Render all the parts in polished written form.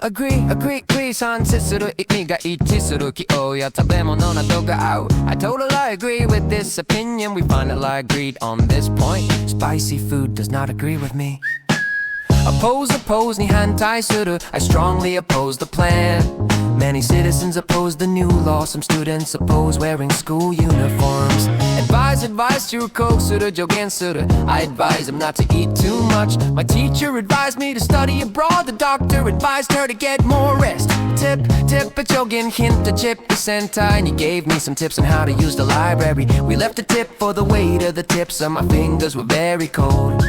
agree 算出する意味が一致する気候や食べ物などが合う I totally agree with this opinion We finally agreed on this point Spicy food does not agree with me Oppose に反対する I strongly oppose the plan Many citizens oppose the new law Some students oppose wearing school uniforms Advise 忠告する助言する I advise them not to eat too much My teacher advised me to study abroad The doctor advised her to get more rest Tip 助言 hint a chip The sentai and he gave me some tips on how to use the library We left a tip for the weight of the tips And my fingers were very cold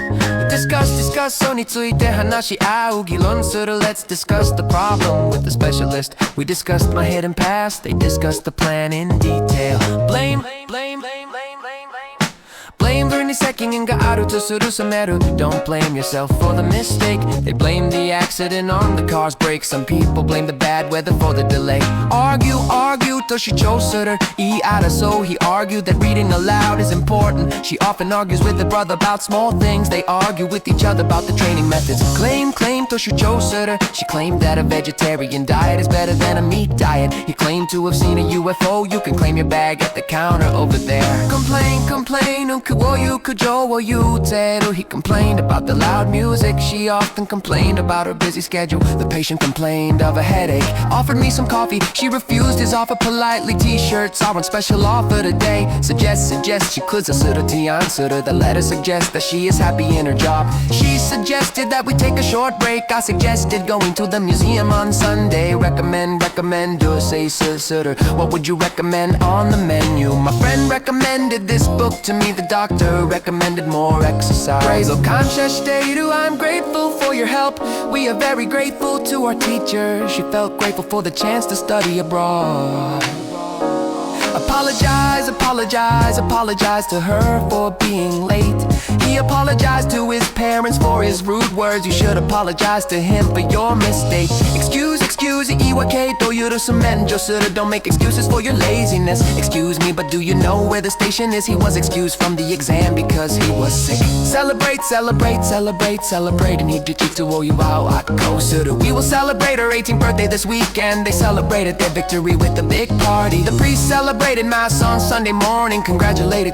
Discuss そうについて話し合う議論する Let's discuss the problem with the specialist We discussed my hidden past They discussed the plan in detail Blame に責任があるとする責める Don't blame yourself for the mistake They blame the accident on the car's brakes Some people blame the bad weather for the delay Argue と主張する言い争う He argued that reading aloud is important She often argues with her brother about small things They argue with each other about the training methods Claim と主張する She claimed that a vegetarian diet is better than a meat diet He claimed to have seen a UFO You can claim your bag at the counter over there Complain 苦を苦情を言うてる He complained about the loud music She often complained about her busy schedule The patient complained of a headache Offered me some coffee She refused his offer politely T-shirts are on special offer today Suggest し崩する提案する The letter suggests that she is happy in her job She suggested that we take a short break I suggested going to the museum on Sunday Recommend どうせする What would you recommend on the menu? My friend recommended this book to me The doctor recommended more exercise 感謝している I'm grateful for your help We are very grateful to our teacher She felt grateful for the chance to study abroad Apologize to her for being late He apologized to his parents for his rude words You should apologize to him for your mistake Excuse 言い訳と許す免除する Don't make excuses for your laziness Excuse me, but do you know where the station is? He was excused from the exam because he was sick Celebrate And he did you to all you out We will celebrate her 18th birthday this weekend They celebrated their victory with a big party The priest celebrated mass on Sunday morning Congratulated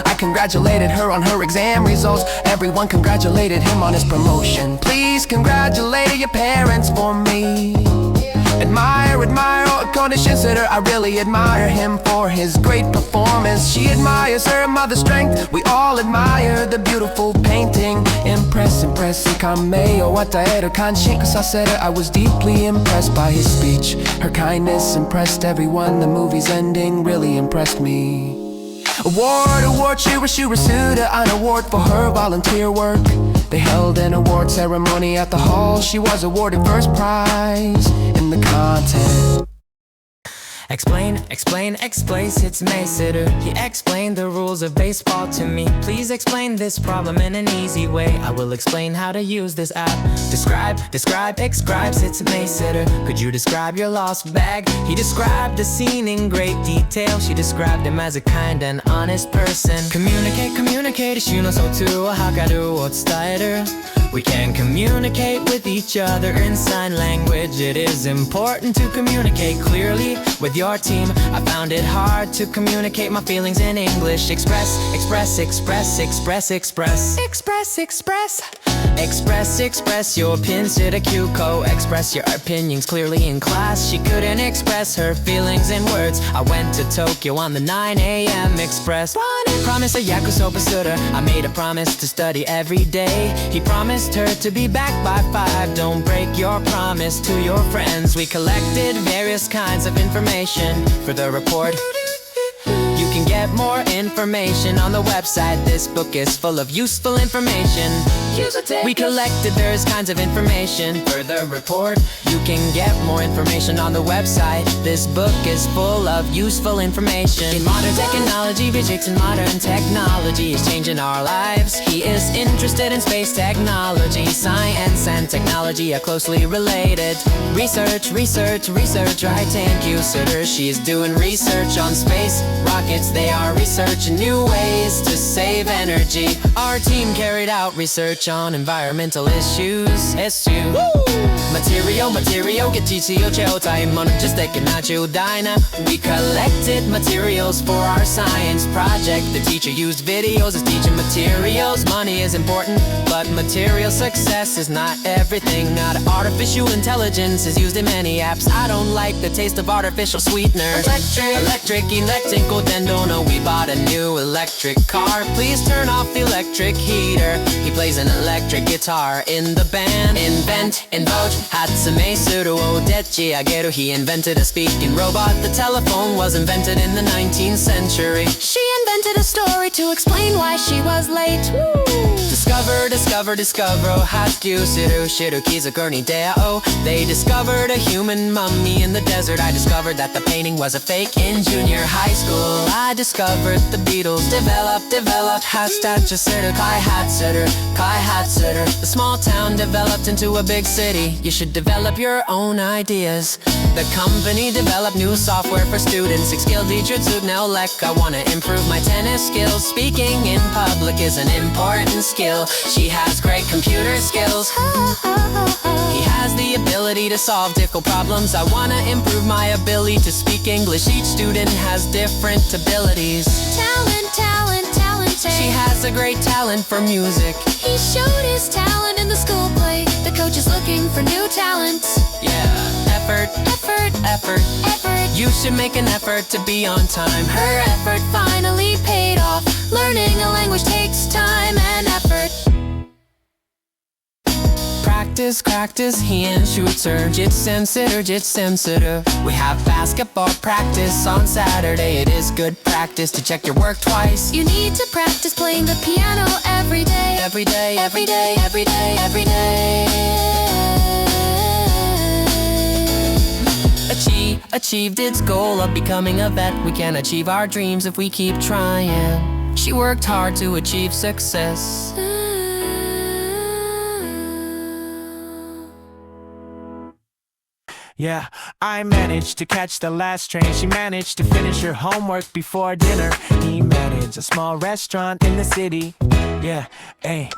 I congratulated her on her exam results Everyone congratulated him on his promotion Please congratulate your parents for me Admire condition sitter I really admire him for his great performance She admires her mother's strength We all admire the beautiful painting Impress 感銘を与える感心させる I was deeply impressed by his speech Her kindness impressed everyone The movie's ending really impressed me Award she received an award for her volunteer work They held an award ceremony at the hall She was awarded first prize in the contest Explain, it's Mace-Sitter He explained the rules of baseball to me Please explain this problem in an easy way I will explain how to use this app Describe, it's Mace-Sitter Could you describe your lost bag? He described the scene in great detail She described him as a kind and honest person Communicate 一種の疎通を図るを伝えるWe can communicate with each other in sign language It is important to communicate clearly with your team I found it hard to communicate my feelings in English Express your opinions to the Q-code Express your opinions clearly in class She couldn't express her feelings in words I went to Tokyo on the 9 a.m. express Promise a yakusoba sutter I made a promise to study every day He promised her to be back by 5 Don't break your promise to your friends We collected various kinds of information for the report You can get more information on the website This book is full of useful information We collected various kinds of information for the report You can get more information on the website This book is full of useful information In modern technology, physics and modern technology is changing our lives He is interested in space technology, science and technology technology are closely related. Research, writing Cusitor. She's doing research on space rockets. They are researching new ways to save energy. Our team carried out research on environmental issues. Material, get TCO Cheo time on just taking out you dina. We collected materials for our science project. The teacher used videos as teaching materials. Money is important, but material success is not everything. Not artificial intelligence is used in many apps. I don't like the taste of artificial sweeteners. Electric, no, we bought a new electric car. Please turn off the electric heater. He plays an electric guitar in the band. Invent, invoke, Hatsume Suru Odechi Ageru. He invented a speaking robot. The telephone was invented in the 19th century. She invented a story to explain why she was late. Discover, Hakyu Siru Shiru Kizakuri Deo. They discovered a human mummy in the desert. I discovered that the painting was a fake in junior high school. I discovered the Beatles. Developed Hastacha Siru Kai Hatsutter. The small town developed into a big city. You should develop your own ideas. The company developed new software for students. Skill teacher now like I wanna improve my tennis skills. Speaking in public is an important skill. She has great computer skills. He has the ability to solve difficult problems. I wanna improve my ability to speak English. Each student has different abilities. Talent. She has a great talent for music. He showed his talent in the school play. The coach is looking for new talents. Yeah, effort. You should make an effort to be on time. Her effort finally paid off. Learning a language takes time and effort. Practice, he and shooter. Jitsensitor. We have basketball practice on Saturday. It is good practice to check your work twice. You need to practice playing the piano every day. Every day. Achieved its goal of becoming a vet. We can achieve our dreams if we keep trying. She worked hard to achieve success. Yeah, I managed to catch the last train. She managed to finish her homework before dinner. He managed a small restaurant in the city. Yeah, ayy.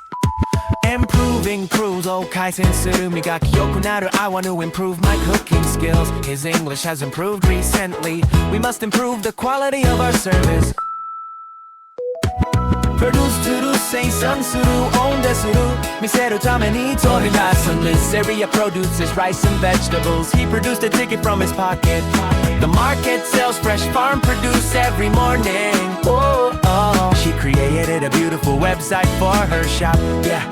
Improving proves Kaizen suru migaki yoku naru. I want to improve my cooking skills. His English has improved recently. We must improve the quality of our service. Produce to do, say sun suru, own desuru. Miseru tame ni toridasu. From this area produces rice and vegetables. He produced a ticket from his pocket. The market sells fresh farm produce every morning. Oh. She created a beautiful website for her shop. Yeah.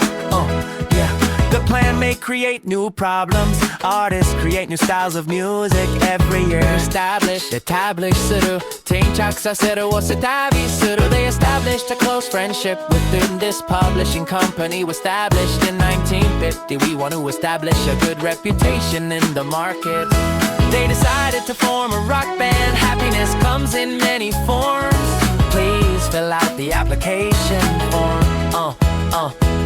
The plan may create new problems. Artists create new styles of music every year. Establish suru. They established a close friendship within this publishing company. Established in 1950. We want to establish a good reputation in the market. They decided to form a rock band. Happiness comes in many forms. Please fill out the application form.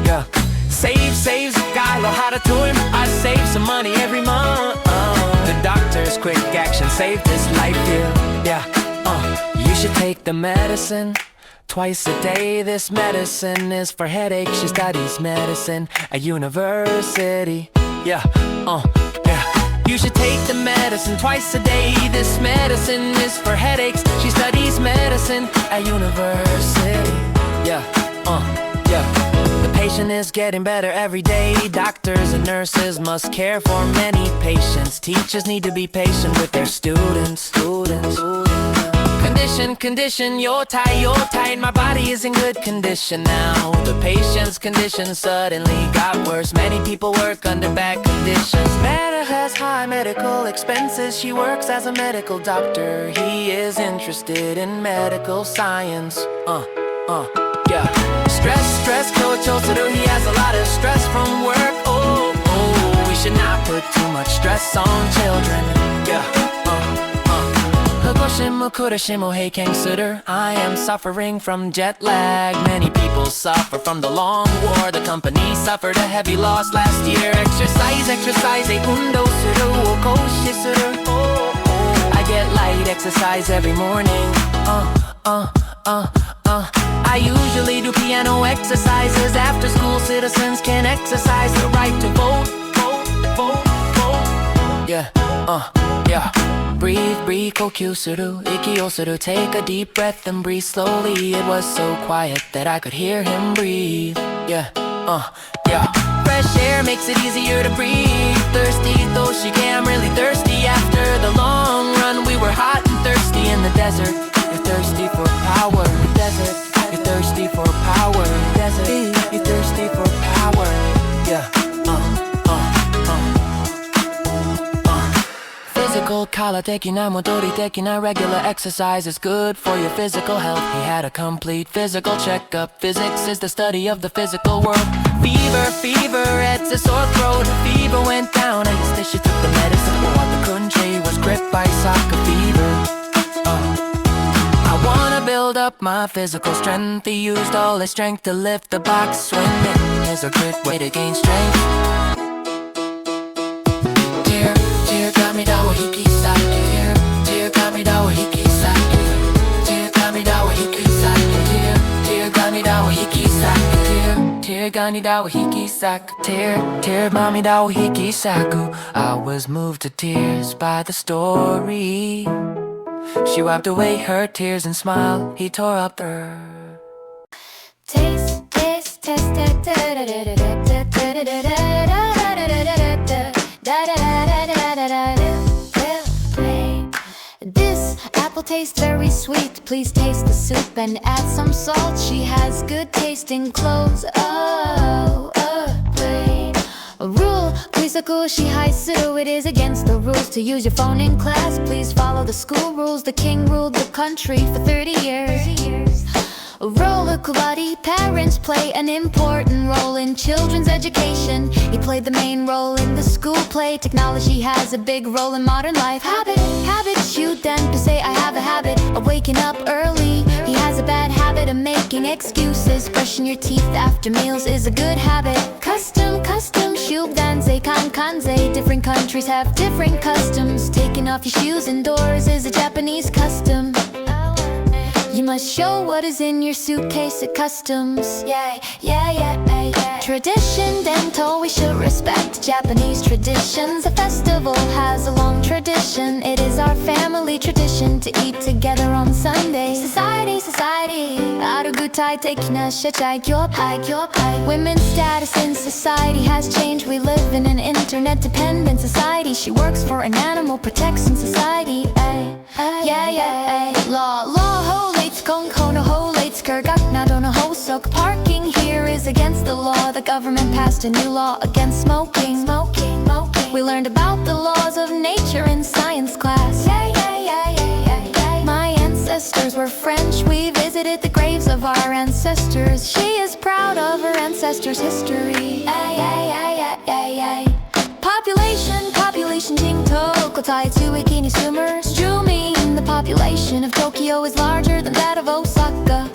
Yeah. Saves Gylo how to him. I save some money every month. The doctor's quick action saved his life. Yeah. You should take the medicine twice a day. This medicine is for headaches. She studies medicine at university. Yeah. You should take the medicine twice a day. This medicine is for headaches. She studies medicine at university. Yeah. The patient is getting better every day. Doctors and nurses must care for many patients. Teachers need to be patient with their students. Condition, you're tired. My body is in good condition now. The patient's condition suddenly got worse. Many people work under bad conditions. Meta has high medical expenses. She works as a medical doctor. He is interested in medical science. Yeah. Stress, he has a lot of stress from work. We should not put too much stress on children. Yeah. I am suffering from jet lag. Many people suffer from the long war. The company suffered a heavy loss last year. Exercise exercise で運動するを行使する I get light exercise every morning I usually do piano exercises after school. Citizens can exercise the right to vote. Yeah, yeah. Breathe, breathe, 呼吸する、息をする Take a deep breath and breathe slowly. It was so quiet that I could hear him breathe. Yeah, yeah. Fresh air makes it easier to breathe. Thirsty, though she can, I'm really thirsty. After the long run, we were hot and thirsty in the desert. You're thirsty for power, desert. You're thirsty for power, desert. You're thirsty for power, yeah. Physical, 体的な戻り的な regular exercise is good for your physical health. He had a complete physical checkup. Physics is the study of the physical world. Fever, it's a sore throat. Fever went down, I used to she took the medicine. But the country was gripped by soccer fever. I wanna build up my physical strength. He used all his strength to lift the box swing. It is a good way to gain strength. Dear Kamida wa hikisaku. Dear Kamida wa hikisaku. Dear Kamida wa hikisaku. Dear Kamida wa hikisaku. Dear Kamida wa hikisaku. Dear Kamida wa hikisaku. I was moved to tears by the story. She wiped away her tears and smiled. He tore up her. Taste, taste, taste, this apple tastes very sweet. Please taste the soup and add some salt. She has good tasting clothes. Rule, please it is against the rules to use your phone in class. Please follow the school rules. The king ruled the country for 30 years. Roller Kulati, parents play an important role in children's education. He played the main role in the school play. Technology has a big role in modern life. Habit, you then say I have a habit of waking up early. He has a bad habit of making excuses. Brushing your teeth after meals is a good habit. Custom, shubdanze, kankanze. Different countries have different customs. Taking off your shoes indoors is a Japanese custom. You must show what is in your suitcase at customs. Yeah. Tradition, dental, we should respect Japanese traditions. A festival has a long tradition. It is our family tradition to eat together on Sunday. Society, ある具体的な社会業界Women's status in society has changed. We live in an internet dependent society. She works for an animal protection society. Law, Parking here is against the law. The government passed a new law against smoking. We learned about the laws of nature in science class. My ancestors were French. We visited the graves of our ancestors. She is proud of her ancestors' history. Population 人口答えto駅に住む Zooming. The population of Tokyo is larger than that of Osaka.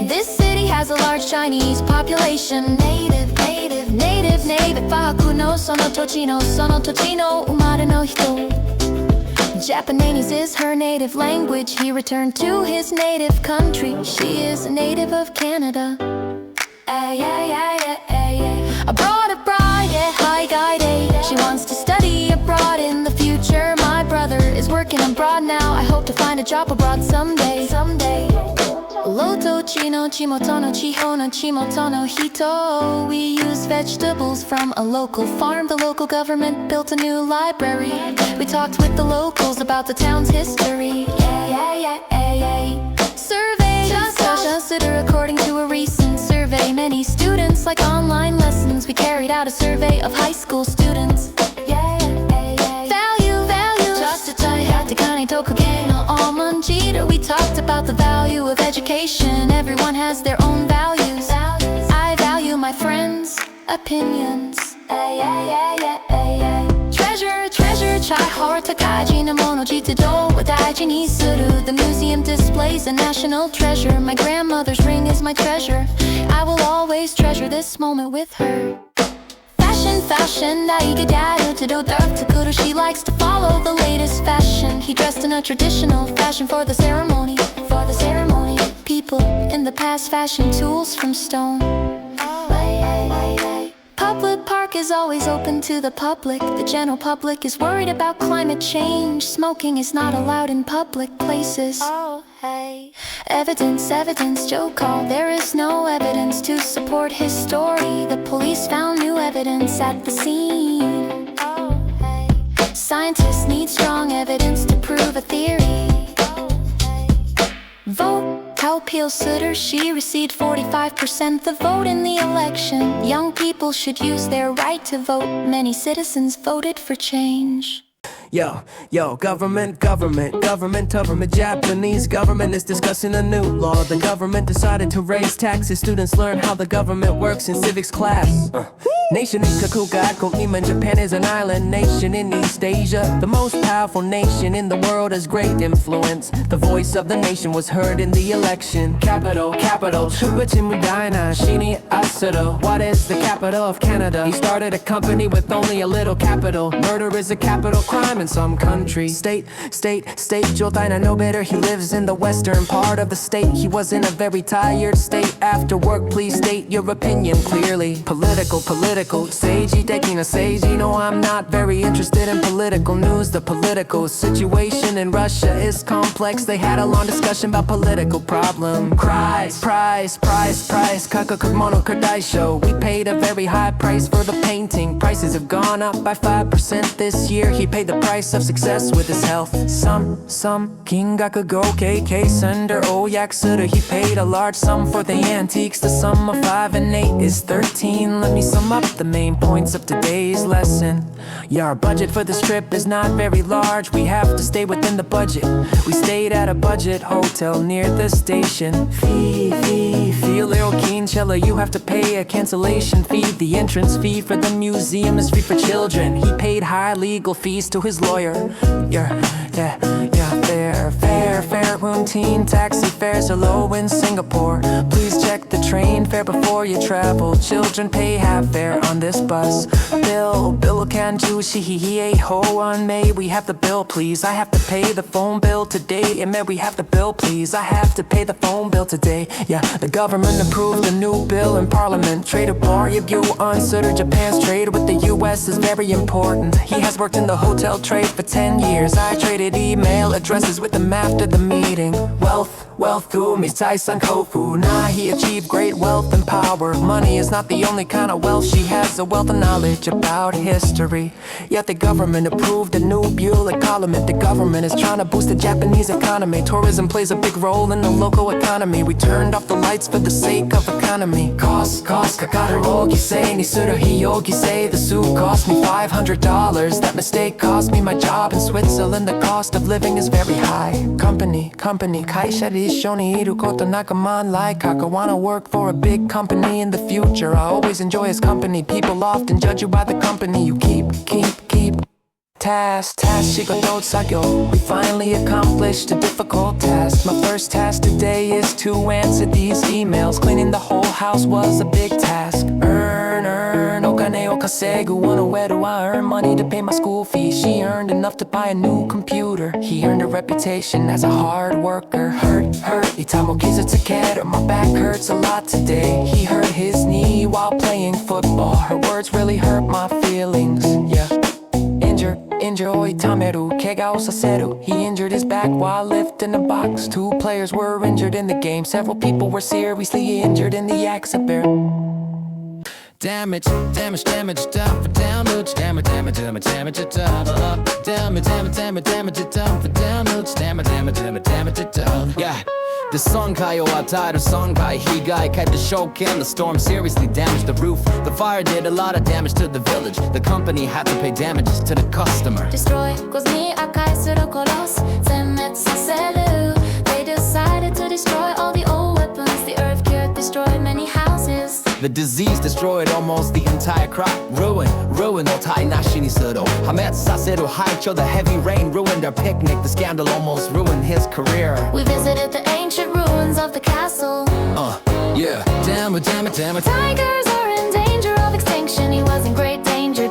This city has a large Chinese population. Native パークのその土地の生まれの人 Japanese is her native language. He returned to his native country. She is a native of Canada. Abroad, high guide. She wants to study abroad in the future. My brother is working abroad now. I hope to find a job abroad someday. Loto chino chimoto no chiho no chimoto no hito. We use vegetables from a local farm. The local government built a new library. We talked with the locals about the town's history. Survey, just according to a recent survey. Many students like online lessons. We carried out a survey of high school students. Value, just a tie hat to kane tokuge no omanjita. We talked about the value of education. Everyone has their own values. I value my friends' opinions. Treasure, chai heart takaji na mono jitado wa daiji ni suru. The museum displays a national treasure. My grandmother's ring is my treasure. I will always treasure this moment with her. fashion 나이게 to do she likes to follow the latest fashion. He dressed in a traditional fashion for the ceremony. People in the past fashion tools from stone. Public park is always open to the public. The general public is worried about climate change. Smoking is not allowed in public places. Evidence, Joe called. There is no evidence to support his story. The police found new evidence at the scene. Scientists need strong evidence to prove a theory. Vote. How Peel Sutter, she received 45% the vote in the election. Young people should use their right to vote. Many citizens voted for change. Yo, government, Japanese government is discussing a new law. The government decided to raise taxes. Students learn how the government works in civics class. Nation in Kakuga, Japan is an island nation in East Asia. The most powerful nation in the world has great influence. The voice of the nation was heard in the election. Capital, Shini Asuro. What is the capital of Canada? He started a company with only a little capital. Murder is a capital crime in some countries. State, Jotai, I know better. He lives in the western part of the state. He was in a very tired state. After work, please state your opinion clearly. Political, Seiji taking a Seiji. No, I'm not very interested in political news. The political situation in Russia is complex. They had a long discussion about political problem. Price, Kakakumono Kadaisho. We paid a very high price for the painting. Prices have gone up by 5% this year. He paid the price of success with his health. Some Kingaku go KK Sender Oyaksura. He paid a large sum for the antiques. The sum of 5 and 8 is 13. Let me sum up the main points of today's lesson. Yeah, our budget for this trip is not very large. We have to stay within the budget. We stayed at a budget hotel near the station. Fee, little Kinchella, you have to pay a cancellation fee. The entrance fee for the museum is free for children. He paid high legal fees to his lawyer. Fair routine. Taxi fares are low in Singapore. Please check the train fare before you travel. Children pay half fare on this bus. Bill can juicy he ho on May. We have the bill, please. I have to pay the phone bill today. And may we have the bill, please. I have to pay the phone bill today. Yeah, the government approved a new bill in parliament. Trade war you unsuited. Japan's trade with the US is very important. He has worked in the hotel trade for 10 years. I traded email addresses with him after the meeting. Wealth to Misai-san Kofu. Nah, he achieved great wealth and power. Money is not the only kind of wealth. She has a wealth of knowledge about history. Yet the government approved a new Buell Parliament. The government is trying to boost the Japanese economy. Tourism plays a big role in the local economy. We turned off the lights for the sake of economy. Cost, kakaru say, nisuru hiyogi say. The suit cost me $500. That mistake cost me my job in Switzerland. The cost of living is very high. Company, kaisha ishoni iru koto nakaman like Kaka wanna work for a big company in the future. I always enjoy his company. People often judge you by the company you keep. Task, shigoto sagyo. We finally accomplished a difficult task. My first task today is to answer these emails. Cleaning the whole house was a big task. Earn, okane o kasegu. Where do I earn money to pay my school fees? She earned enough to buy a new computer. He earned a reputation as a hard worker. Hurt, itamo kizutsukeru. My back hurts a lot today. He hurt his knee while playing football. Her words really hurt my feelings, yeah. Injure, oitameru, kega o saseru. He injured his back while lifting a box. 2 players were injured in the game. Several people were seriously injured in the accident. Damage, down for damage. Damage, down for damage, down for damage, yeah. The Sonkai o Atai, the Sonkai Higai kept the Shoken. The storm seriously damaged the roof. The fire did a lot of damage to the village. The company had to pay damages to the customer. Destroy, goes ni akai suru koros, zenmetsu saseru. They decided to destroy all the old weapons. The earthquake destroyed many houses. The disease destroyed almost the entire crop. Ruin, no tai nashi ni suru. Hametsu saseru haicho, the heavy rain ruined our picnic. The scandal almost ruined his career. We visited the ancient ruins of the castle. Yeah. Damn it. Tigers are in danger of extinction. He was in great danger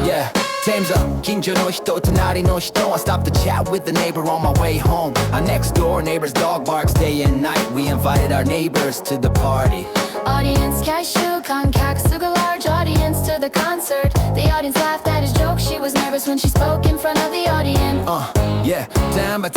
Yeah, time's up. 近所の人、隣の人 I stopped to chat with the neighbor on my way home. Our next door neighbor's dog barks day and night. We invited our neighbors to the party. Audience 回収観客すぐ large audience to the concert. The audience laughed at his joke. She was nervous when she spoke in front of the audience. Yeah, damn. A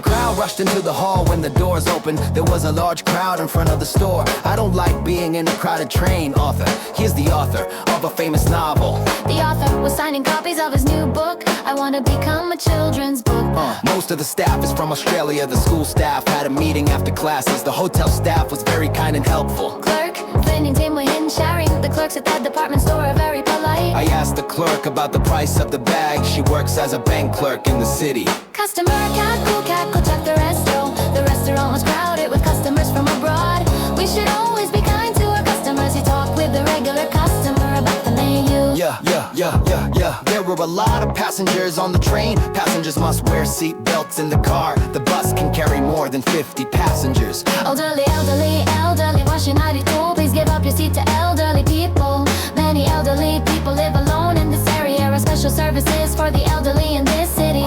crowd rushed into the hall when the doors opened. There was a large crowd in front of the store. I don't like being in a crowded train. Author, here's the author of a famous novel. The author was signing copies of his new book. I want to become a children's book. Most of the staff is from Australia. The school staff had a meeting after classes. The hotel staff was very kind and helpful. Clerk, vending team were in sharing. The clerks at that department store are very polite. I asked the clerk about the price of the bag. She works as a bank clerk in the city. Customer cat, go check the resto. The restaurant was crowded with customers from abroad. We should always be kind to our customers. You talk with the regular customer about the menu. Yeah. There were a lot of passengers on the train. Passengers must wear seat belts in the car. The bus can carry more than 50 passengers. Elderly, washing tool. Please give up your seat to elderly people. Many elderly people live alone in this area. A special services for the elderly in this city.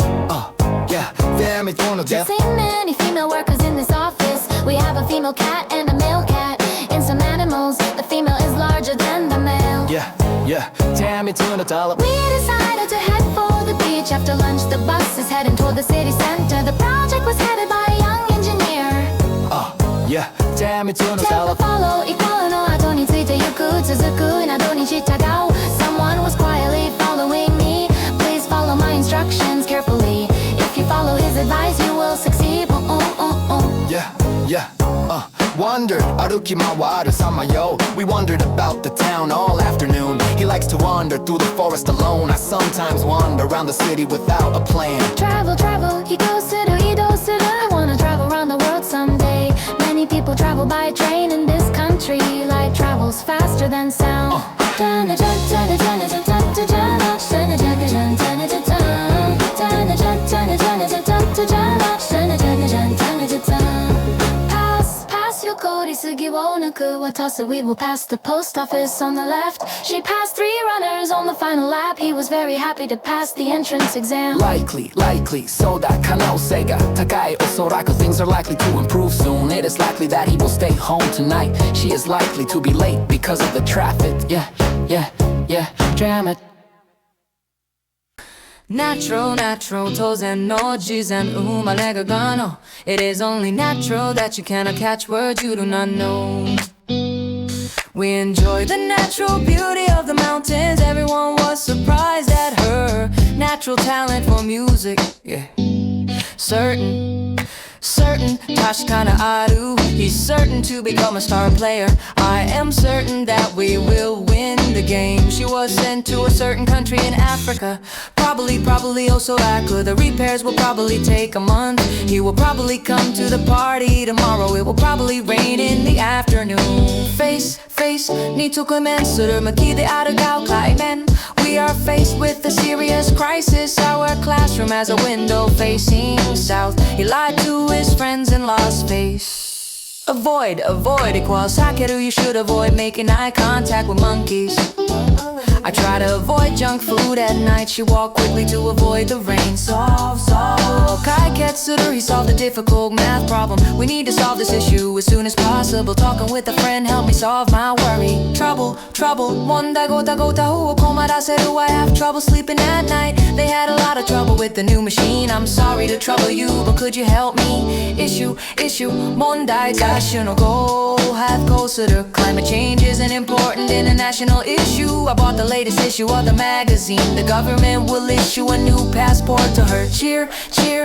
Yeah, damn it, don't know. Seen many female workers in this office. We have a female cat and a male cat. In some animals, the female is larger than the male. Yeah, damn it, don't know. We decided to head for the beach. After lunch, the bus is heading toward the city center. The project was headed by a young engineer. Yeah, damn it, don't know. Tempo follow, equal no後についてゆく続くなどに従う Someone was quietly following me. Please follow my instructions carefully. If you follow his advice, you will succeed. Yeah. Wondered, 歩き回るさまよ We wondered about the town all afternoon. He likes to wander through the forest alone. I sometimes wander around the city without a plan. Travel, 移動する I wanna travel around the world someday. Many people travel by train in this country. Light travels faster than sound. Pass your code 過ぎを抜く渡す We will pass the post office on the left. She passed 3 runners on the final lap. He was very happy to pass the entrance exam. Likely そうだ可能性が高いおそらく Things are likely to improve soon. It is likely that he will stay home tonight. She is likely to be late because of the traffic. Yeah, damn it. Natural 当然の事前生まれが可能 It is only natural that you cannot catch words you do not know. We enjoy the natural beauty of the mountains. Everyone was surprised at her natural talent for music. Yeah, certain 確かなある He's certain to become a star player. I am certain that we will win the game. She was sent to a certain country in Africa. Probably おそらく The repairs will probably take a month. He will probably come to the party tomorrow. It will probably rain in the afternoon. Face に直面する向きであるが海面 We are faced with a serious crisis. Our classroom has a window facing south. He lied to his friends and lost face. Avoid equals 避ける You should avoid making eye contact with monkeys. I try to avoid junk food at night. She walked quickly to avoid the rain. Solve 解決する He solved a difficult math problem. We need to solve this issue as soon as possible. Talking with a friend help me solve my worry. Trouble 問題ごたを困らせる I have trouble sleeping at night. They had a lot of trouble with the new machine. I'm sorry to trouble you, but could you help me? Issue 問題雑種の goal have こうする Climate change is an important international issue. I bought the latest issue of the magazine. The government will issue a new passport to her. Cheer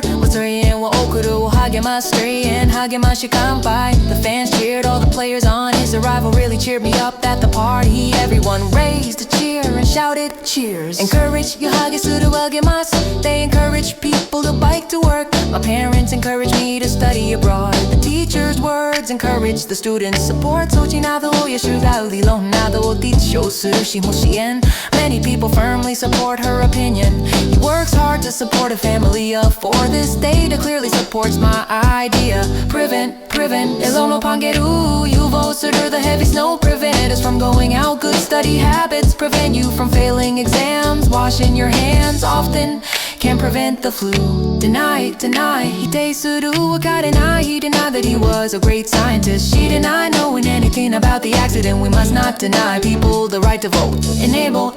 3円を送るを励ます3円励まし乾杯 The fans cheered all the players on his arrival really cheered me up at the party. Everyone raised a cheer and shouted cheers. Encourage よ励する励ます They encourage people to bike to work. My parents encouraged me to study abroad. The teacher's words encourage the students. Support 措置などを養う理論などを提唱するしも支援 Many people firmly support her opinion. You work works hard to support a family of 4. This data clearly supports my idea. Prevent, 일로노 판게루 유보스를 the heavy snow. Prevent us from going out. Good study habits prevent you from failing exams. Washing your hands often can prevent the flu. Deny, he he denied that he was a great scientist. She denied knowing anything about the accident. We must not deny people the right to vote. Enable,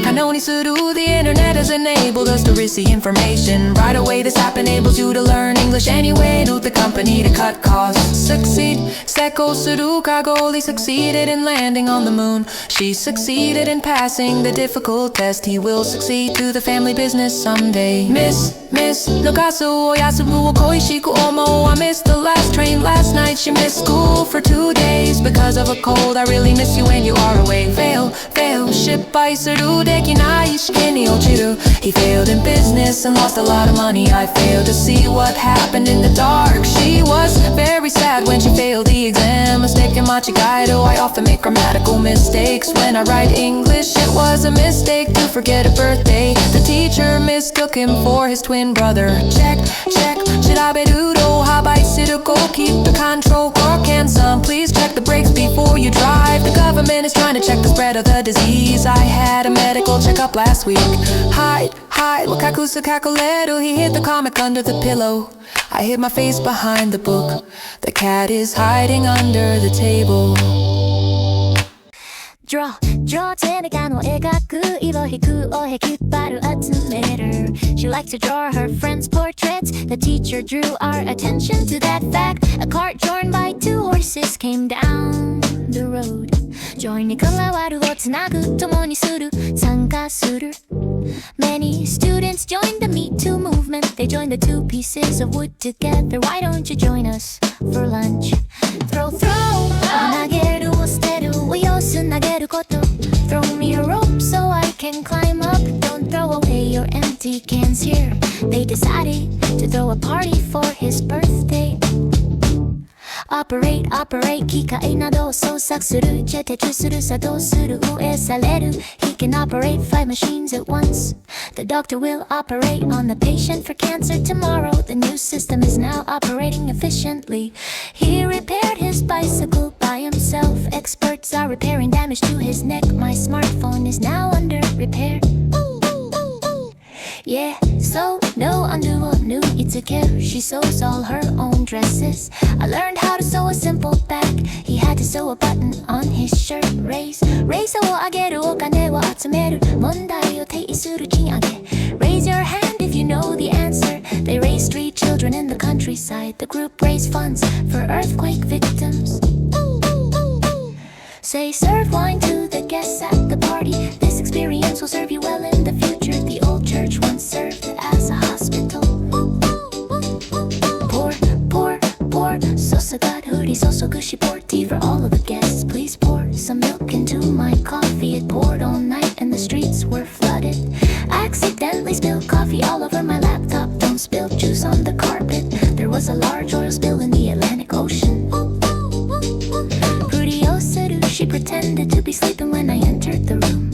kanoni suru. The internet has enabled us to receive information right away. This app enables you to learn English anyway. To the company to cut costs. Succeed, seko suru. Kagoli succeeded in landing on the moon. She succeeded in passing the difficult test. He will succeed to the family business someday. Miss, no kasu o yasubu o koishiku omo. I missed the last train last night. She missed school for 2 days because of a cold. I really miss you when you are away. Fail, shippai suru dekinai ishiki ni ochiru. He failed in business and lost a lot of money. I failed to see what happened in the dark. She was very sad when she failed the exam. Mistake in machigaido. I often make grammatical mistakes when I write English. It was a mistake to forget a birthday. The teacher mistook him for his twin brother. Check, shiraberudo habai siruko. Keep the control cork and some. Please check the brakes before you drive. The government is trying to check the spread of the disease. I had a medical checkup last week. Hide, wakakusa kakoleru. He hid the comic under the pillow. I hid my face behind the book. The cat is hiding under the table. Draw 背中を描く色引くを引っ張る集める She likes to draw her friends' portraits. The teacher drew our attention to that fact. A cart drawn by 2 horses came down the road. Join に変わるをつなぐ共にする参加する Many students joined the Me Too movement. They joined the 2 pieces of wood together. Why don't you join us for lunch? Throw 投げるを捨てるを要す投げること Throw me a rope so I can climb up. Don't throw away your empty cans here. They decided to throw a party for his birthday. Operate 機械などを操作するじゃ手術する作動する運営される He can operate 5 machines at once. The doctor will operate on the patient for cancer tomorrow. The new system is now operating efficiently. He repaired his bicycle by himself. Experts are repairing damage to his neck. My smartphone is now under repair. Yeah, so no undo or new itsukeru. She sews all her own dresses. I learned how to sew a simple bag. He had to sew a button on his shirt. Raise を上げるお金を集める問題を提する賃上げ Raise your hand if you know the answer. They raised 3 children in the countryside. The group raised funds for earthquake victims. Say serve wine to the guests at the party. This experience will serve you well in the future. The old church once served as a hospital. Pour 注が降り注ぐし Pour tea for all of the guests. Please pour some milk into my coffee. It poured all night and the streets were flooded. Accidentally spilled coffee all over my laptop. Don't spill juice on the carpet. There was a large oil spill in the Atlantic Ocean. She pretended to be sleeping when I entered the room.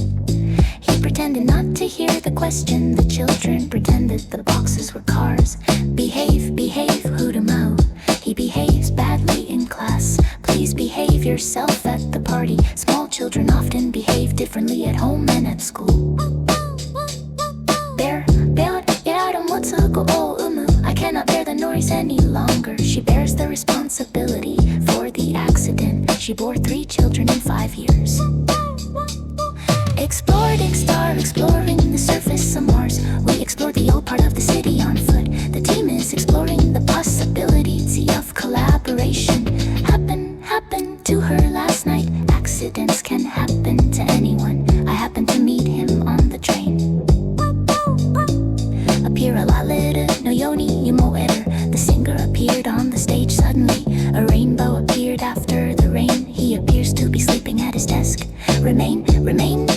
He pretended not to hear the question. The children pretended the boxes were cars. Behave, Hurumau. He behaves badly in class. Please behave yourself at the party. Small children often behave differently at home and at school. Bear, I cannot bear the noise any longer. She bears the responsibility for the accident. She bore 3 children in 5 years. Exploring star, exploring the surface of Mars. We explored the old part of the city on foot. The team is exploring the possibility of collaboration. Happened to her last night. Accidents can happen to anyone. I happened to meet him on the train. Appear a la letter, no yoni yumoeru. The singer appeared on the stage suddenly. A rainbow appeared after the rain. He appears to be sleeping at his desk. Remain,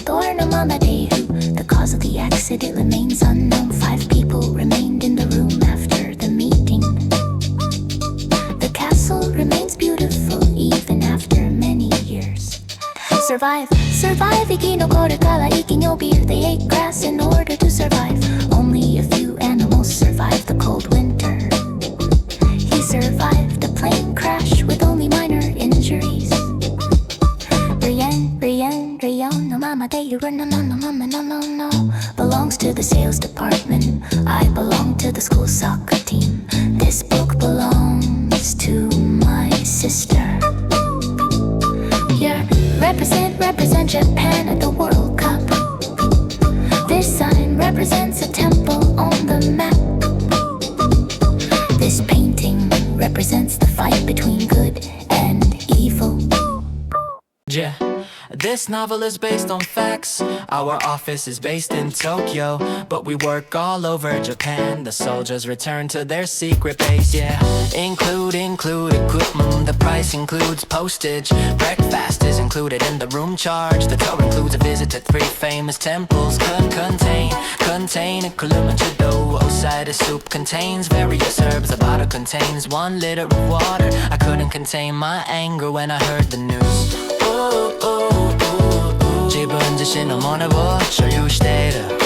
door no mamaderu. The cause of the accident remains unknown. 5 people remained in the room after the meeting. The castle remains beautiful even after many years. Survive, 生き残るから生き延びる They ate grass in order to survive. Only sales department. I belong to the school soccer team. This book belongs to my sister. Yeah, represent Japan at the World Cup. This sign represents a temple on the map. This painting represents the fight between good and evil. Yeah. This novel is based on facts. Our office is based in Tokyo, but we work all over Japan. The soldiers return to their secret base, yeah. Include equipment. The price includes postage. Breakfast is included in the room charge. The tour includes a visit to 3 famous temples. Contain a Kilimanjaro. Cider soup contains various herbs. A bottle contains 1 liter of water. I couldn't contain my anger when I heard the news. 지분 자신을 모르고 소유시대를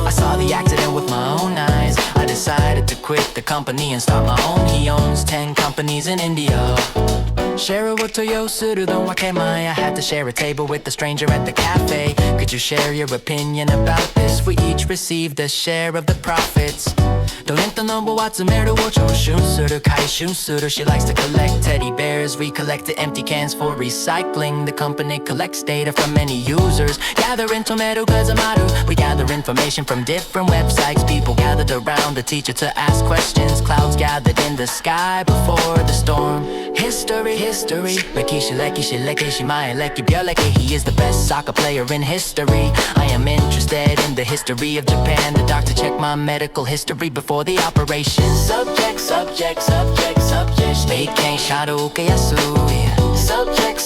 I saw the accident with my own eyes. I decided to quit the company and start my own. He owns 10 companies in India. Share it with Toyosu, don't walk my. I had to share a table with a stranger at the cafe. Could you share your opinion about this? We each received a share of the profits. Don't let the number what's a matter what your shoes She likes to collect teddy bears. We collected empty cans for recycling. The company collects data from many users. Gathering tomato cause I'm out. We gather information from different websites. People gathered around the teacher to ask questions. Clouds gathered in the sky before the storm. History. He is the best soccer player in history. I am interested in the history of Japan. The doctor checked my medical history before the operation. Subject. Speaking Sharuka Yasui. Subject.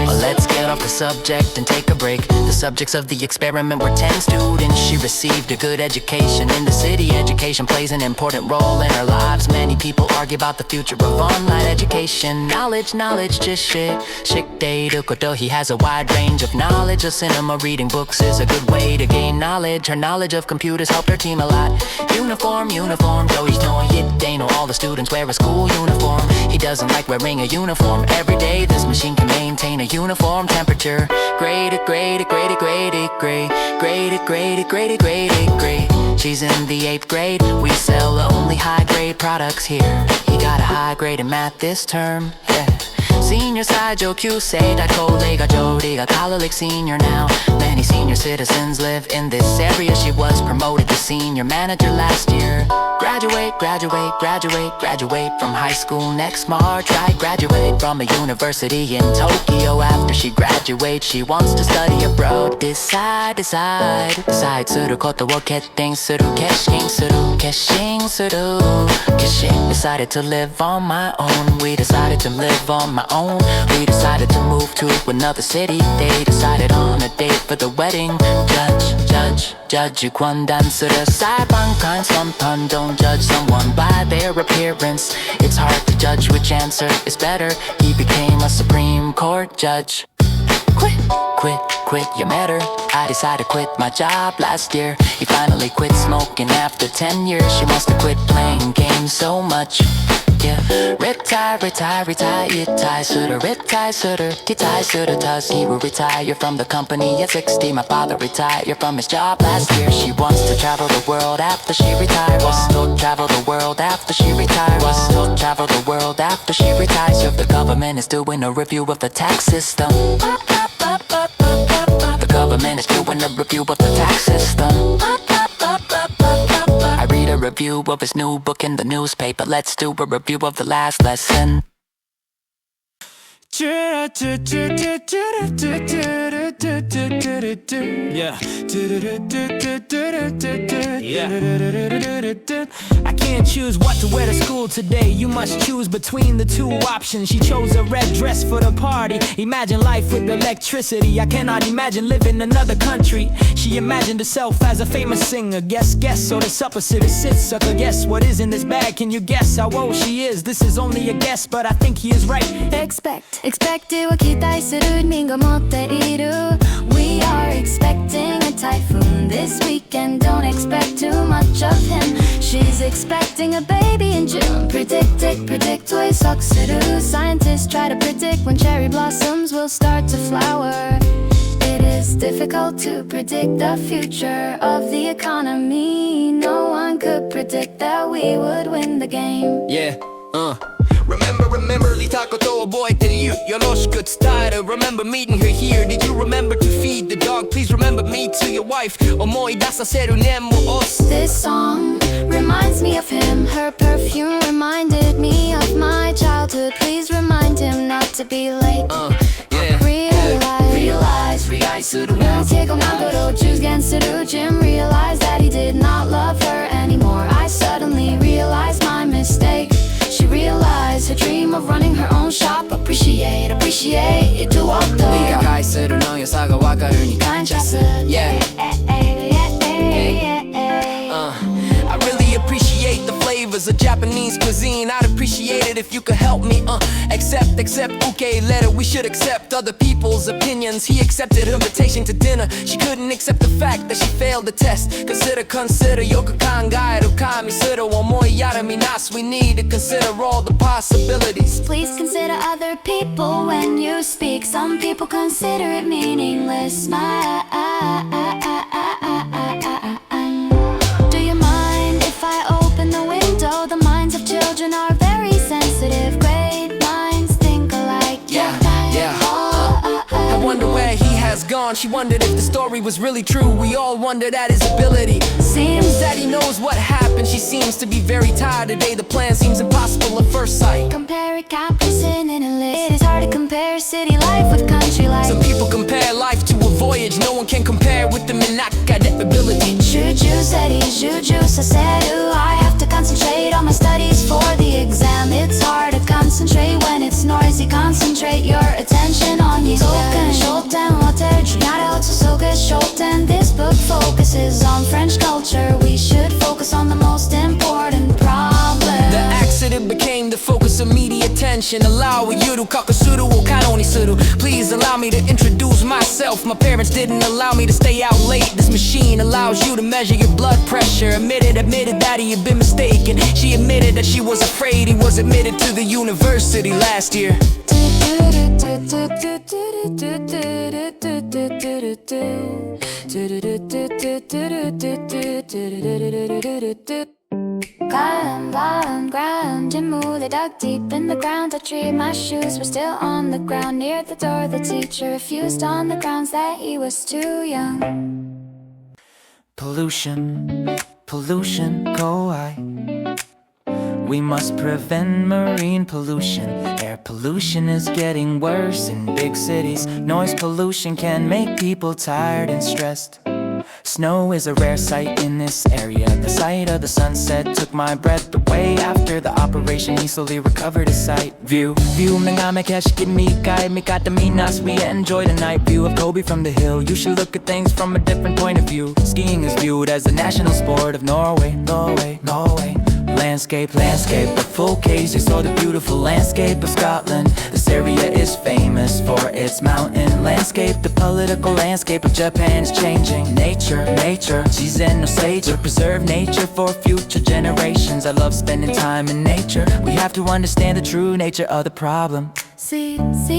Well, let's get off the subject and take a break. The subjects of the experiment were 10 students. She received a good education in the city. Education plays an important role in our lives. Many people argue about the future of online education. Knowledge, just shit. He has a wide range of knowledge of cinema. Reading books is a good way to gain knowledge. Her knowledge of computers helped her team a lot. Uniform. Joey's knowing it. They know all the students wear a school uniform. He doesn't like wearing a uniform every day. This machine can maintain a uniform temperature. Grade it. She's in the 8th grade. We sell only high grade products here. He got a high grade in math this term. Yeah. Senior side Joe say that Kolega Jodiga Kalalik senior now. Many senior citizens live in this area. She was promoted to senior manager last year. Graduate from high school next March. I graduate from a university in Tokyo. After she graduates, she wants to study abroad. Decide することを決定する決心する Decided to live on my own. We decided to live on my own. We decided to move to another city. They decided on a date for the wedding. Judge 관단스러 사방간 선판. Don't judge someone by their appearance. It's hard to judge which answer is better. He became a Supreme Court judge. Quit your matter. I decided to quit my job last year. He finally quit smoking after 10 years. She wants to quit playing games so much. Yeah. Retire. Does he will retire from the company at 60. My father retired from his job last year. She wants to travel the world after she retires. Travel the world after she retires. Travel the world after she retires. If the government is doing a review of the tax system. The government is doing a review of the tax system. I read a review of his new book in the newspaper. Let's do a review of the last lesson. Yeah. I can't choose what to wear to school today. You must choose between the 2 options. She chose a red dress for the party. Imagine life with electricity. I cannot imagine living in another country. She imagined herself as a famous singer. Guess, so the supposite is sit sucker. Guess what is in this bag? Can you guess how old she is? This is only a guess, but I think he is right. Expect を期待する身が持っている We are expecting a typhoon this weekend. Don't expect too much of him. She's expecting a baby in June. Predict と予測する Scientists try to predict when cherry blossoms will start to flower. It It is difficult to predict the future of the economy. No one could predict that we would win the game. Yeah, Remember リタこと覚えてる You よろしく伝える Remember meeting her here Did you remember to feed the dog? Please remember me to your wife 思い出させるねもう押す This song reminds me of him. Her perfume reminded me of my childhood. Please remind him not to be late. Realize するな抵抗などを中堅する Jim realized that he did not love her anymore. I suddenly realized my mistake. She realized her dream of running her own shop. Appreciate it to walk the 理解するの良さがわかるに感謝する Yeah I really appreciate the flavors of Japanese cuisine. I'd appreciate it if you could help me. Accept, okay, letter. We should accept other people's opinions. He accepted her invitation to dinner. She couldn't accept the fact that she failed the test. Consider, よく考える加味する思いやるみなす We need to consider all the possibilities. Please consider other people when you speak. Some people consider it meaningless. Do you mind if I open the window? The minds of children are very sensitive. Great minds think alike. Yeah. I wonder where he has gone. She wondered if the story was really true. We all wondered at his ability. Seems that he knows what happened. She seems to be very tired today. The plan seems impossible at first sight. Compare comparison in a list. It is hard to compare city life with country life. Some people compare life to a voyage. No one can compare with the ability. Juju said he's Juju. So said I have to concentrate on my studies for the exam. It's hard to concentrate when it's noisy. Concentrate your attention on these Shoten water Shoten. This book focuses on French culture. We should focus on the most important problem. The accident became the focus of media attention. Allow you to kakasuru wo kano ni suru. Please allow me to introduce myself. My parents didn't allow me to stay out late. This machine allows you to measure your blood pressure. Admitted that he had been mistaken. She admitted that she was afraid he was admitted to the university last year. Ground, Jim moved, they dug deep in the ground. I treated my shoes were still on the ground. Near the door, the teacher refused on the grounds that he was too young. Pollution, go I. We must prevent marine pollution. Air pollution is getting worse in big cities. Noise pollution can make people tired and stressed. Snow is a rare sight in this area. The sight of the sunset took my breath away. After the operation, he slowly recovered his sight. View Nagame Keshiki Mikai Mikata Minas. We enjoy the night view of Kobe from the hill. You should look at things from a different point of view. Skiing is viewed as the national sport of Norway. Landscape, a full case. You saw the beautiful landscape of Scotland. This area is famous for its mountain landscape. The political landscape of Japan is changing. Nature, Jizen no Seiju. Preserve nature for future generations. I love spending time in nature. We have to understand the true nature of the problem. Seeds,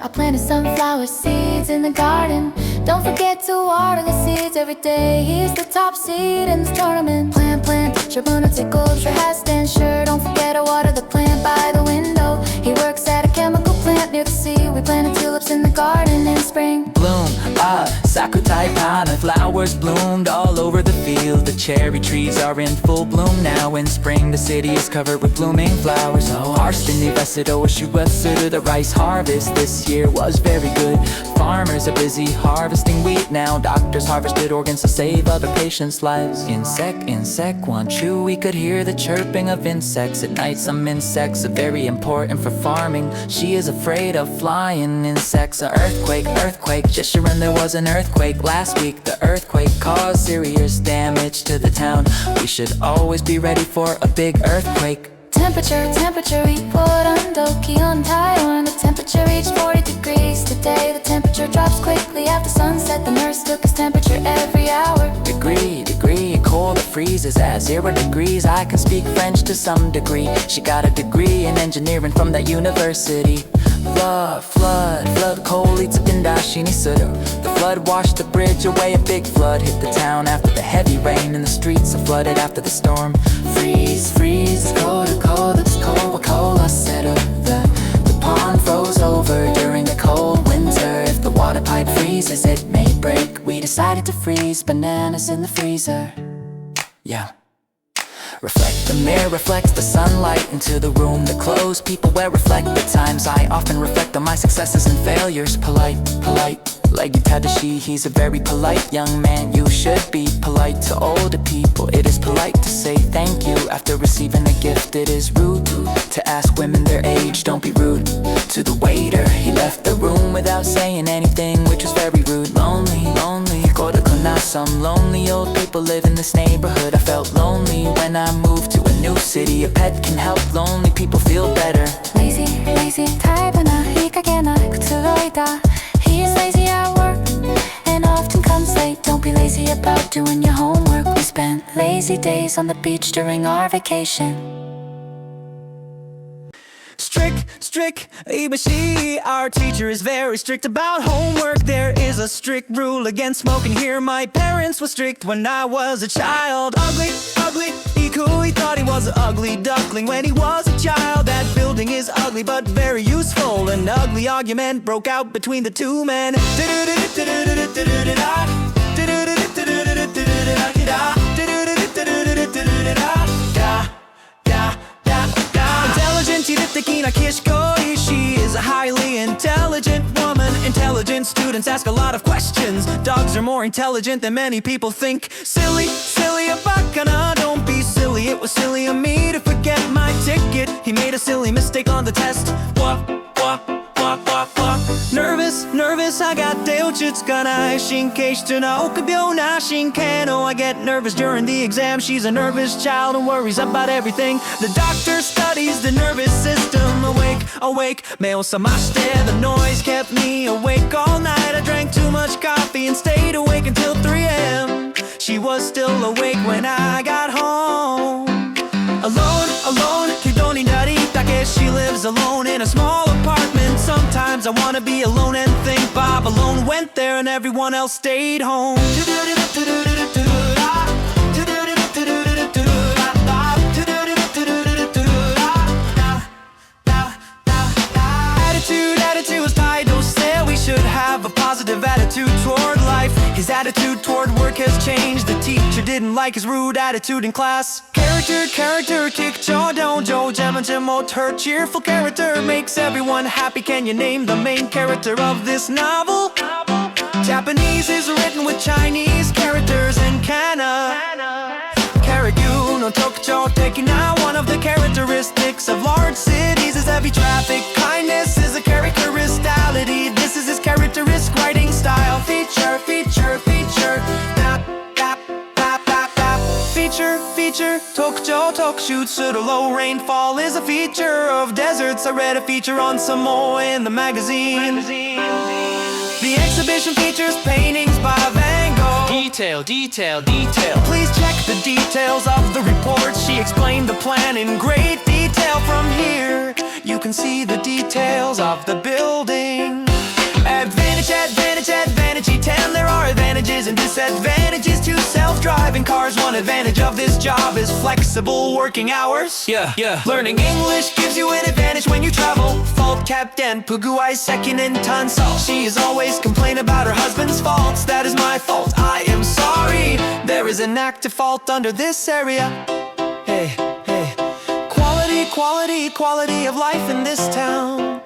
I planted sunflower seeds in the garden. Don't forget to water the seeds every day. He's the top seed in this tournament. Plant, Shabuna tickled your hat stand. Sure, don't forget to water the plant by the window. He works at a chemical plant near the sea. We planted tulips in the garden in spring. Bloom, Sakutai Pana. Flowers bloomed all over the field. The cherry trees are in full bloom now. In spring, the city is covered with blooming flowers. The rice harvest this year was very good. Farmers are busy harvesting wheat now. Doctors harvested organs to save other patients' lives. Insect, one chew. We could hear the chirping of insects at night. Some insects are very important for farming. She is afraid of flying insects. An earthquake. Just remember there was an earthquake last week. The earthquake caused serious damage to the town. We should always be ready for a big earthquake. Temperature, report on Doki on Taiwan. The temperature reached 40 degrees today. The temperature drops quickly after sunset. The nurse took his temperature every hour. Degree, cold or freezes at 0 degrees. I can speak French to some degree. She got a degree in engineering from that university. Flood, flood, flood, cold leads in dashini suru. The flood washed the bridge away, a big flood hit the town after the heavy rain, and the streets are flooded after the storm. Freeze, freeze, cold, cold, it's cold, cold, I settle. The pond froze over during the cold winter. If the water pipe freezes, it may break. We decided to freeze bananas in the freezer. Yeah. Reflect the mirror, reflects the sunlight into the room. The clothes people wear reflect the times. I often reflect on my successes and failures. Polite, polite, Leggy Tadashi, he's a very polite young man. You should be polite to older people. It is polite to say thank you after receiving a gift. It is rude to ask women their age. Don't be rude to the waiter. He left the room without saying anything, which was very rude. Lonely, lonely, some lonely old people live in this neighborhood. I felt lonely when I moved to a new city. A pet can help lonely people feel better. Lazy, lazy, 타입은 이가게나 그트로이다. He's lazy at work and often comes late. Don't be lazy about doing your homework. We spent lazy days on the beach during our vacation. Strict, even she, our teacher, is very strict about homework. There is a strict rule against smoking here. My parents were strict when I was a child. Ugly, Iku, he thought he was an ugly duckling when he was a child. That building is ugly but very useful. An ugly argument broke out between the two men. She is a highly intelligent woman. Intelligent students ask a lot of questions. Dogs are more intelligent than many people think. Silly, a bakana, don't be silly. It was silly of me to forget my ticket. He made a silly mistake on the test. Nervous, I got deochutsukanai. Shinkei shitsu na okubyo na shinkeno. I get nervous during the exam. She's a nervous child and worries about everything. The doctor studies the nervous system. Awake, meo samashite. The noise kept me awake all night. I drank too much coffee and stayed awake until 3 a.m. She was still awake when I got home. Alone, kidoni naritake. She lives alone in a small apartment. Sometimes I wanna be alone and think Bob alone went there and everyone else stayed home. Attitude was Taido said we should have a positive attitude toward life. His attitude toward work has changed. The teacher didn't like his rude attitude in class. Character, kikcho donjo, jemot. Her cheerful character makes everyone happy. Can you name the main character of this novel? Japanese is written with Chinese characters and kana. Karagyu no tokuchou tekina. One of the characteristics of large cities is heavy traffic. Kindness is a characteristicality. This is his characteristic writing style. Feature. Tokuchou tokushutsu. The low rainfall is a feature of deserts. I read a feature on Samoa in the magazine. The exhibition features paintings by Van Gogh. Detail. Please check the details of the report. She explained the plan in great detail. From here, you can see the details of the building. Advantage, E10. There are advantages and disadvantages to self-driving cars. One advantage of this job is flexible working hours. Yeah. Learning English gives you an advantage when you travel. Fault Captain Puguai second in Tansal. She is always complaining about her husband's faults. That is my fault, I am sorry. There is an active fault under this area. Hey. Quality of life in this town.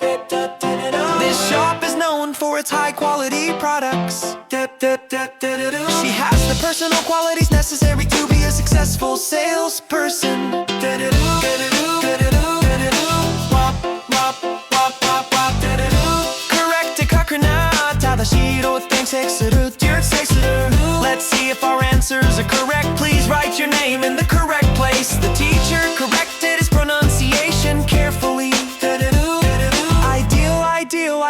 This shop is known for its high quality products. She has the personal qualities necessary to be a successful salesperson. Correct kakurna tadashiro tensei Let's see if our answers are correct. Please write your name in the correct place. The teacher corrected his pronunciation carefully.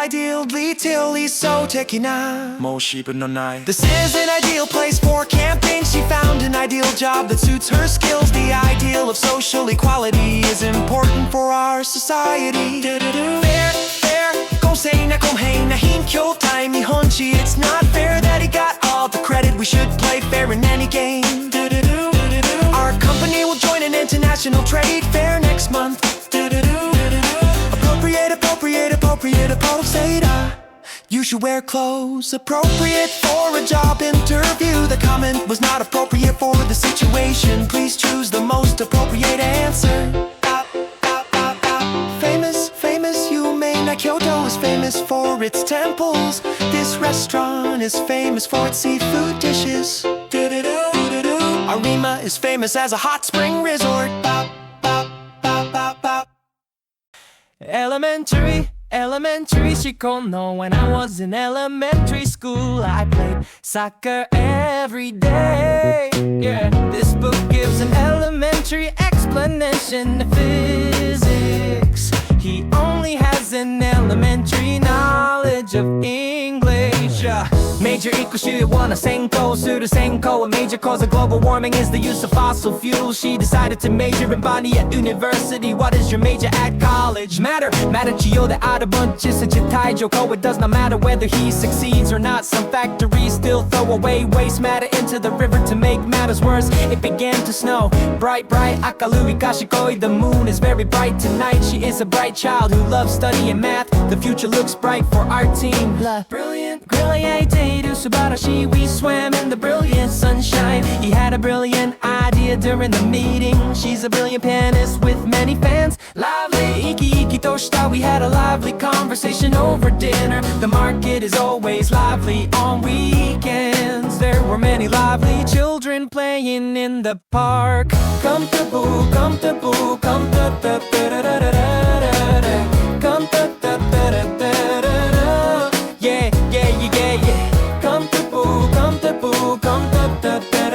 Ideal, detail, so 的な申し分のない This is an ideal place for camping. She found an ideal job that suits her skills. The ideal of social equality is important for our society. Fair, fair, 公正な公平な貧困対日本史 It's not fair that he got all the credit. We should play fair in any game. Our company will join an international trade fair next month. Appropriate, appropriate, appropriate, appropriate. You should wear clothes appropriate for a job interview. The comment was not appropriate for the situation. Please choose the most appropriate answer. Famous, famous, Yumeina Kyoto is famous for its temples. This restaurant is famous for its seafood dishes. Arima is famous as a hot spring resort. Elementary, elementary 思考の When I was in elementary school I played soccer every day. Yeah, this book gives an elementary explanation of physics. He only has an elementary knowledge of English. Major equals 主要な先行する先行 A major cause of global warming is the use of fossil fuels. She decided to major in Bonnie at university. What is your major at college? Matter 治療である分知識退場 It does not matter whether he succeeds or not. Some factories still throw away waste matter into the river to make matters worse. It began to snow. Bright, bright 明るい賢い The moon is very bright tonight. She is a bright child who loves studying math. The future looks bright for our team. Brilliant, brilliant Subarashi, we swam in the brilliant sunshine. He had a brilliant idea during the meeting. She's a brilliant pianist with many fans. Lively, iki iki toshita. We had a lively conversation over dinner. The market is always lively on weekends. There were many lively children playing in the park. Comfortable, comfortable, comfortable. Yeah, yeah, yeah, yeah, yeah. Comfortable, comfortable, comfortable.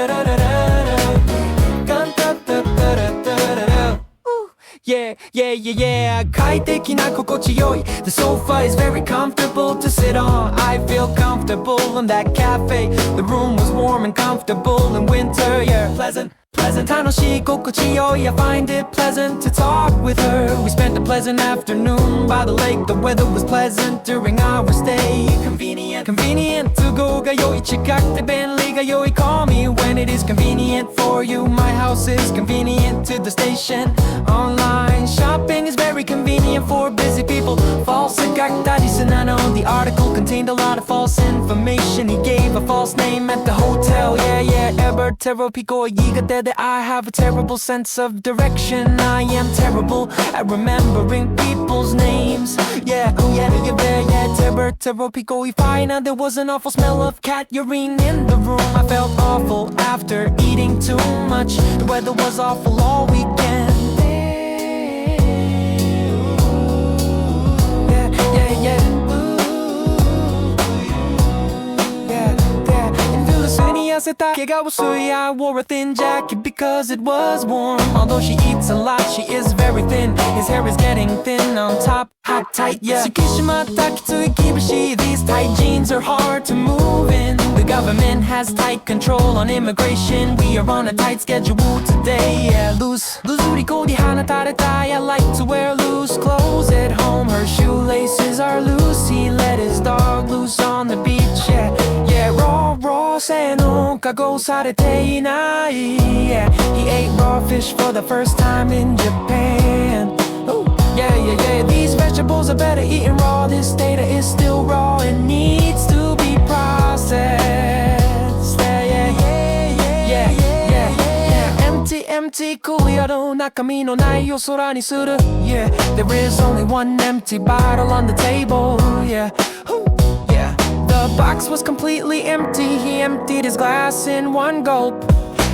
Yeah, yeah, yeah, yeah. 快適な心地よい The sofa is very comfortable to sit on. I feel comfortable in that cafe. The room was warm and comfortable in winter. Yeah, pleasant, pleasant 楽しい心地よい I find it pleasant to talk with her. We spent a pleasant afternoon by the lake. The weather was pleasant during our stay. Convenient, convenient 都合が良い近くて便利が良い Call me when it is convenient for you. My house is convenient to the station. Online shopping is very convenient for busy people. False がったりすなの The article contained a lot of false information. He gave a false name at the hotel. Yeah, yeah, ever terrible 苦手で I have a terrible sense of direction. I am terrible at remembering people's names. Yeah, oh yeah, yeah, yeah, yeah. Terrible fine. And there was an awful smell of cat urine in the room. I felt awful after eating too much. The weather was awful all weekend. Yeah, yeah, yeah. I wore a thin jacket because it was warm. Although she eats a lot, she is very thin. His hair is getting thin on top, hot, tight, yeah. These tight jeans are hard to move in. The government has tight control on immigration. We are on a tight schedule today, yeah. Loose, I like to wear loose clothes at home. Her shoelaces are loose. He let his dog loose on the beach, yeah. Yeah, raw, 性能加工されていない Yeah, he ate raw fish for the first time in Japan. Ooh, yeah, yeah, yeah. These vegetables are better eaten raw. This data is still raw and needs to be processed. Yeah, yeah, yeah, yeah, yeah, yeah. Empty, empty クリアの中身のないお空にする Yeah, there is only one empty bottle on the table. Yeah, ooh. The box was completely empty. He emptied his glass in one gulp.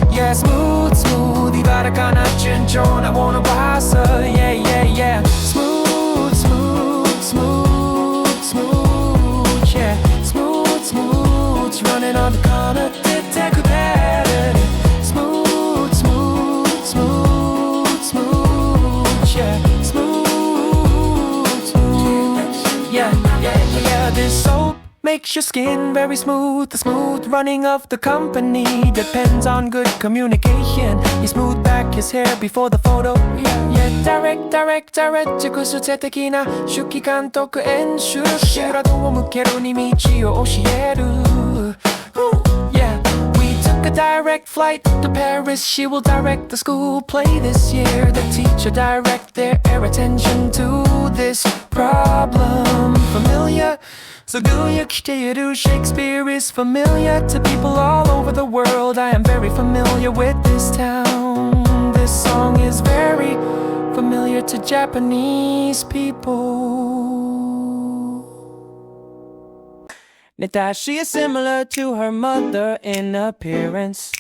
Yeah, smooth, smooth 茨かな順調なものバーサ Yeah, yeah, yeah. Smooth, smooth, smooth, smooth. Yeah, smooth, smooth. Running on the corner, detect better. Smooth, smooth, smooth, smooth. Yeah, smooth, smooth. Yeah, yeah, yeah. This soap Makes your skin very smooth. The smooth running of the company depends on good communication. He smoothed back his hair before the photo. Yeah, direct 直接的な指揮監督演出修羅道を向けるに道を教える。Yeah, we took a direct flight to Paris. She will direct the school play this year. The teacher direct their attention to this problem. Familiar? So do you kill Shakespeare is familiar to people all over the world. I am very familiar with this town. This song is very familiar to Japanese people. Natasha is similar to her mother in appearance.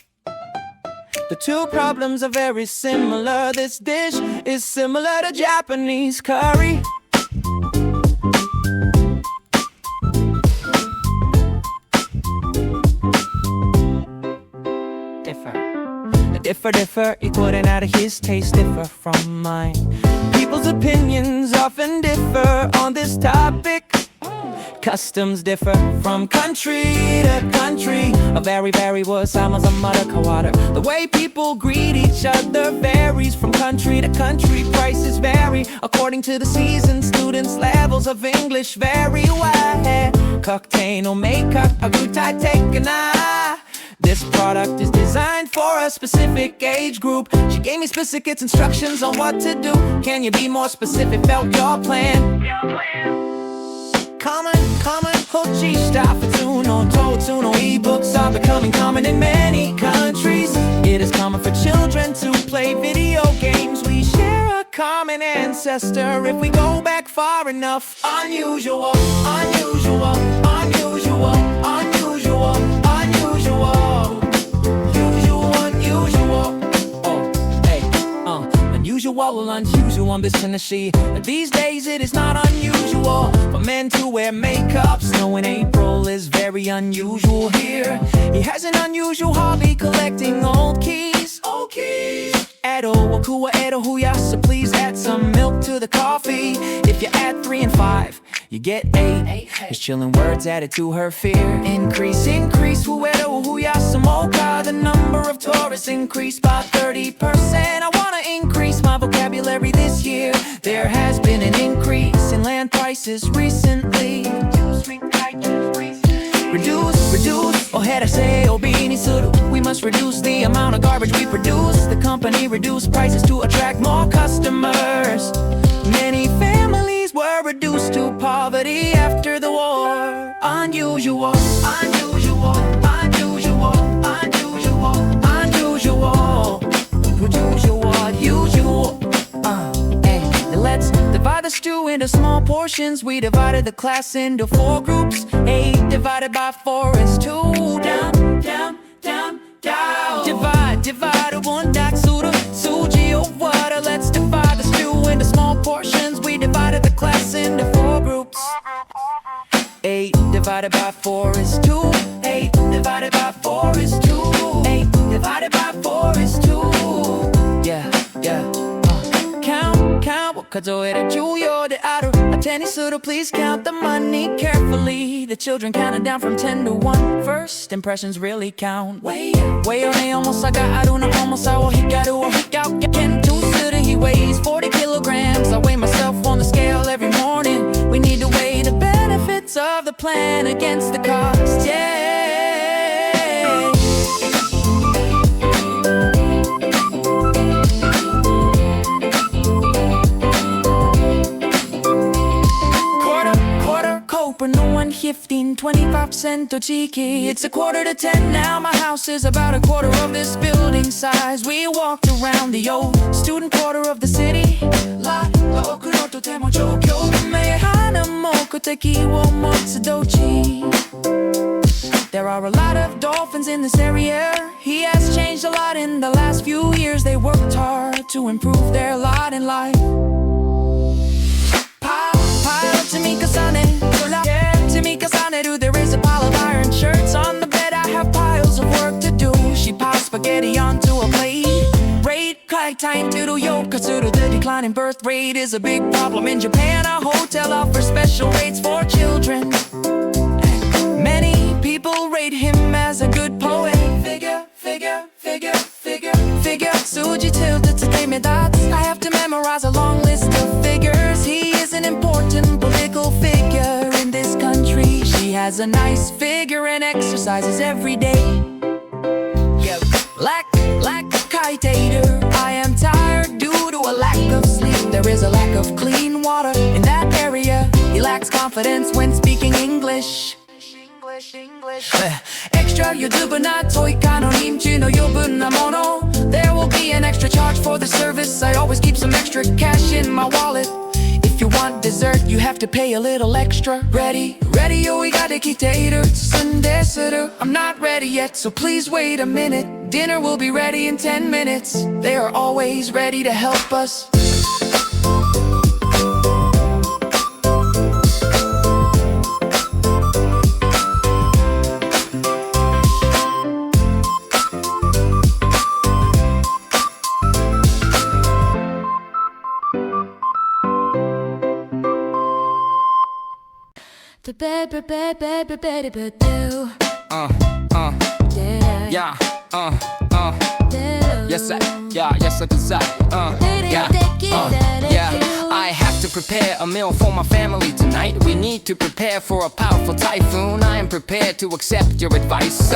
The two problems are very similar. This dish is similar to Japanese curry. Differ, equaling out of his taste, differ from mine. People's opinions often differ on this topic. Customs differ from country to country. A very was sama-sama kawada. The way people greet each other varies from country to country. Prices vary according to the season. Students' levels of English vary wide. Cocktail no makeup, a good tie take an eye. This product is designed for a specific age group. She gave me specific instructions on what to do. Can you be more specific about your plan? Common, hochista, futsuno, totsuno, ebooks are becoming common in many countries. It is common for children to play video games. We share a common ancestor if we go back far enough. Unusual. Unusual this Tennessee. These days it is not unusual for men to wear makeup. Snow in April is very unusual here. He has an unusual hobby collecting old keys. Edo, wakua edo huyasa, please add some milk to the coffee. If you add 3 and 5, you get 8. His chilling words added to her fear. Increase, huedo huyasa mocha. The number of tourists increased by 30%. I wanna increase my vocabulary this year. There has been an increase in land prices recently. Reduce, oherase, obini suru. We must reduce the amount of garbage we produce. The company reduced prices to attract more customers. Many families were reduced to poverty after the war. Unusual. Let's divide the stew into small portions. We divided the class into 4 groups. 8 divided by 4 is 2. Down. Divide 1 daksuru, suji or water. Let's divide the stew into small portions. We divided the class into 4 groups. 8 divided by 4 is 2. 8 divided by 4 is 2. 8 divided by 4 is 2. Yeah. Count 数える重要である当てにする Please count the money carefully. The children counted down from 10 to 1. First impressions really count. Weigh on 重さがあるの重さを光るを光る検討する He weighs 40 kilograms. I weigh myself on the scale every morning. We need to weigh the benefits of the plan against the cost. Yeah. No 115, 25% to cheeky. It's a quarter to 10 now. My house is about a quarter of this building size. We walked around the old student quarter of the city. There are a lot of dolphins in this area. He has changed a lot in the last few years. They worked hard to improve their lot in life. Pile to me, there is a pile of iron shirts on the bed. I have piles of work to do. She piles spaghetti onto a plate. Rate time to do yoga. The declining birth rate is a big problem in Japan. Our hotel offers special rates for children. Many people rate him as a good poet. Figure 数字2つ決めた I have to memorize a long list of figures. He is an important political figure in this country. She has a nice figure and exercises every day. Lack 書いている I am tired due to a lack of sleep. There is a lack of clean water in that area. He lacks confidence when speaking English. Extra 余分なトイカの認知の余分なもの There will be an extra charge for the service. I always keep some extra cash in my wallet. If you want dessert, you have to pay a little extra. Ready, 用意ができている進んでする I'm not ready yet, so please wait a minute. Dinner will be ready in 10 minutes. They are always ready to help us. Yeah, yes I, yes I desire, I have to prepare a meal for my family tonight. We need to prepare for a powerful typhoon. I am prepared to accept your advice.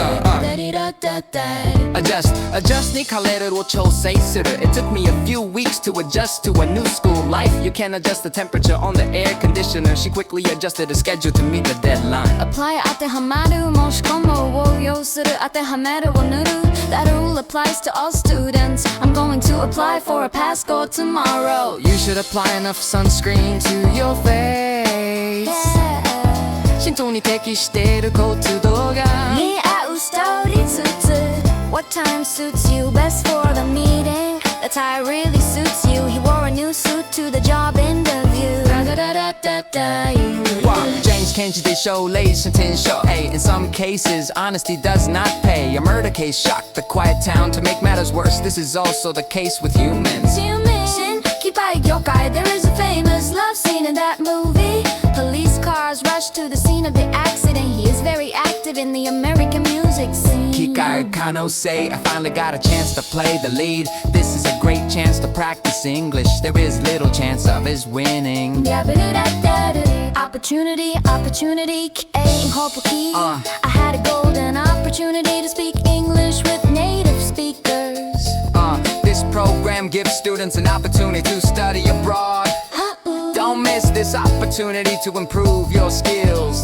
Adjust にカレルを調整する It took me a few weeks to adjust to a new school life. You can adjust the temperature on the air conditioner. She quickly adjusted the schedule to meet the deadline. Apply 当てはまる申し込むを要する当てはめるを塗る That rule applies to all students. I'm going to apply for a pass score tomorrow. You should apply enough sunscreen to your face. 浸透に適している活動が似合うストーリースーツ What time suits you best for the meeting? The tie really suits you. He wore a new suit to the job interview. Wow, James Kenji they show ladies attention. Hey, in some cases, honesty does not pay. A murder case shocked the quiet town. To make matters worse, this is also the case with humans. There is a famous love scene in that movie. Police cars rush to the scene of the accident. He is very active in the American music scene. Kikai Kano say, I finally got a chance to play the lead. This is a great chance to practice English. There is little chance of his winning. Opportunity, in Hopoki. I had a golden opportunity to speak English with native speakers. This program gives students an opportunity to study abroad. Don't miss this opportunity to improve your skills.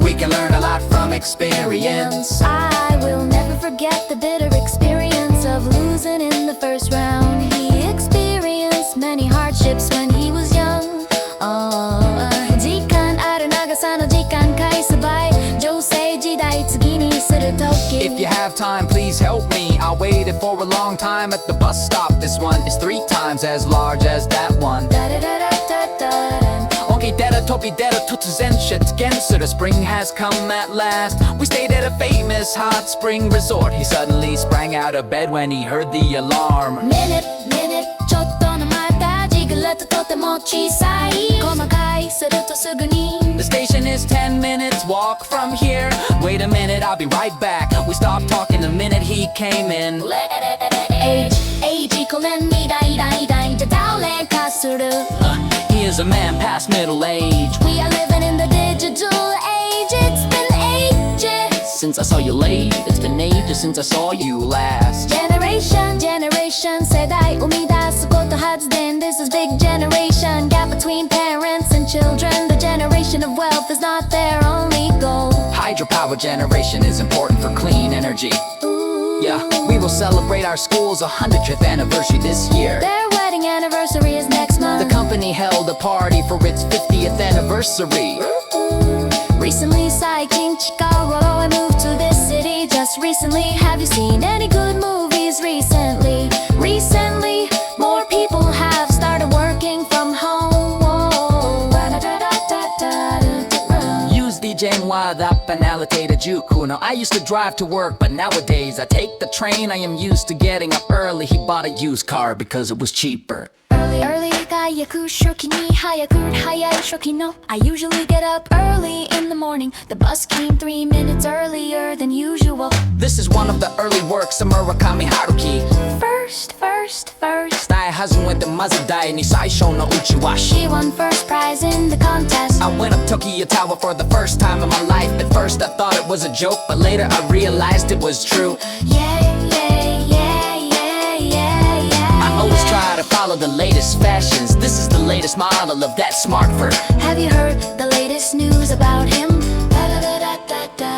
We can learn a lot from experience. I will never forget the bitter experience of losing in the first round. He experienced many hardships when he was young. 時間ある長さの時間返す場合情勢時代次にする時 If you have time, please help me. I waited for a long time at the bus stop. This one is 3 times as large as that one. Okay, 出る飛び出る突然出現する Spring has come at last. We stayed at a famous hot spring resort. He suddenly sprang out of bed when he heard the alarm. Minute ちょっとの待ったジグレットとても小さい細かいするとすぐに The station is 10 minutes walk from here. Wait a minute, I'll be right back. We stopped talking the minute he came in. Age これに大じゃ誰かする He is a man past middle age. We are living in the digital age. It's been ages Since I saw you late, it's been ages since I saw you last. Generation 世代生み出すこと発電 This is big generation Gap between parents and children The generation of wealth is not their only goal Hydropower generation is important for clean energy. Yeah, we will celebrate our school's 100th anniversary this year. Their wedding anniversary is next month The company held a party for its 50th anniversary. Recently, 最近近頃 I moved to this city Just recently, have you seen any good movies recently? Recently, more people have started working from home Use DJing while up and allocated Juku. Now I used to drive to work, but nowadays I take the train. I am used to getting up early. He bought a used car because it was cheaper. Early が早く初期に早い初期の I usually get up early in the morning. The bus came 3 minutes earlier than usual. This is one of the early works of Murakami Haruki. First 伝え始めてまず第二最初のうちは She won first prize in the contest. I went up Tokyo Tower for the first time in my life. At first I thought it was a joke, but later I realized it was true. I always try to follow the latest fashions. This is the latest model of that smartphone. Have you heard the latest news about him? Da-da-da-da-da-da.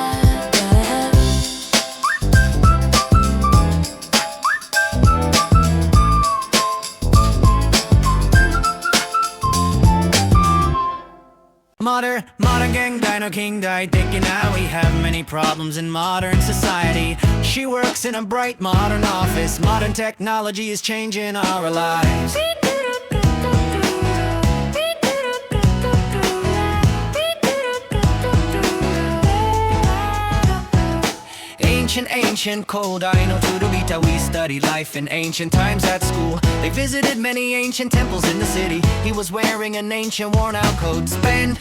Modern 現代の近代的な We have many problems in modern society. She works in a bright modern office. Modern technology is changing our lives. Ancient cold I know Turubita. We studied life in ancient times at school. They visited many ancient temples in the city. He was wearing an ancient worn out coat. Spend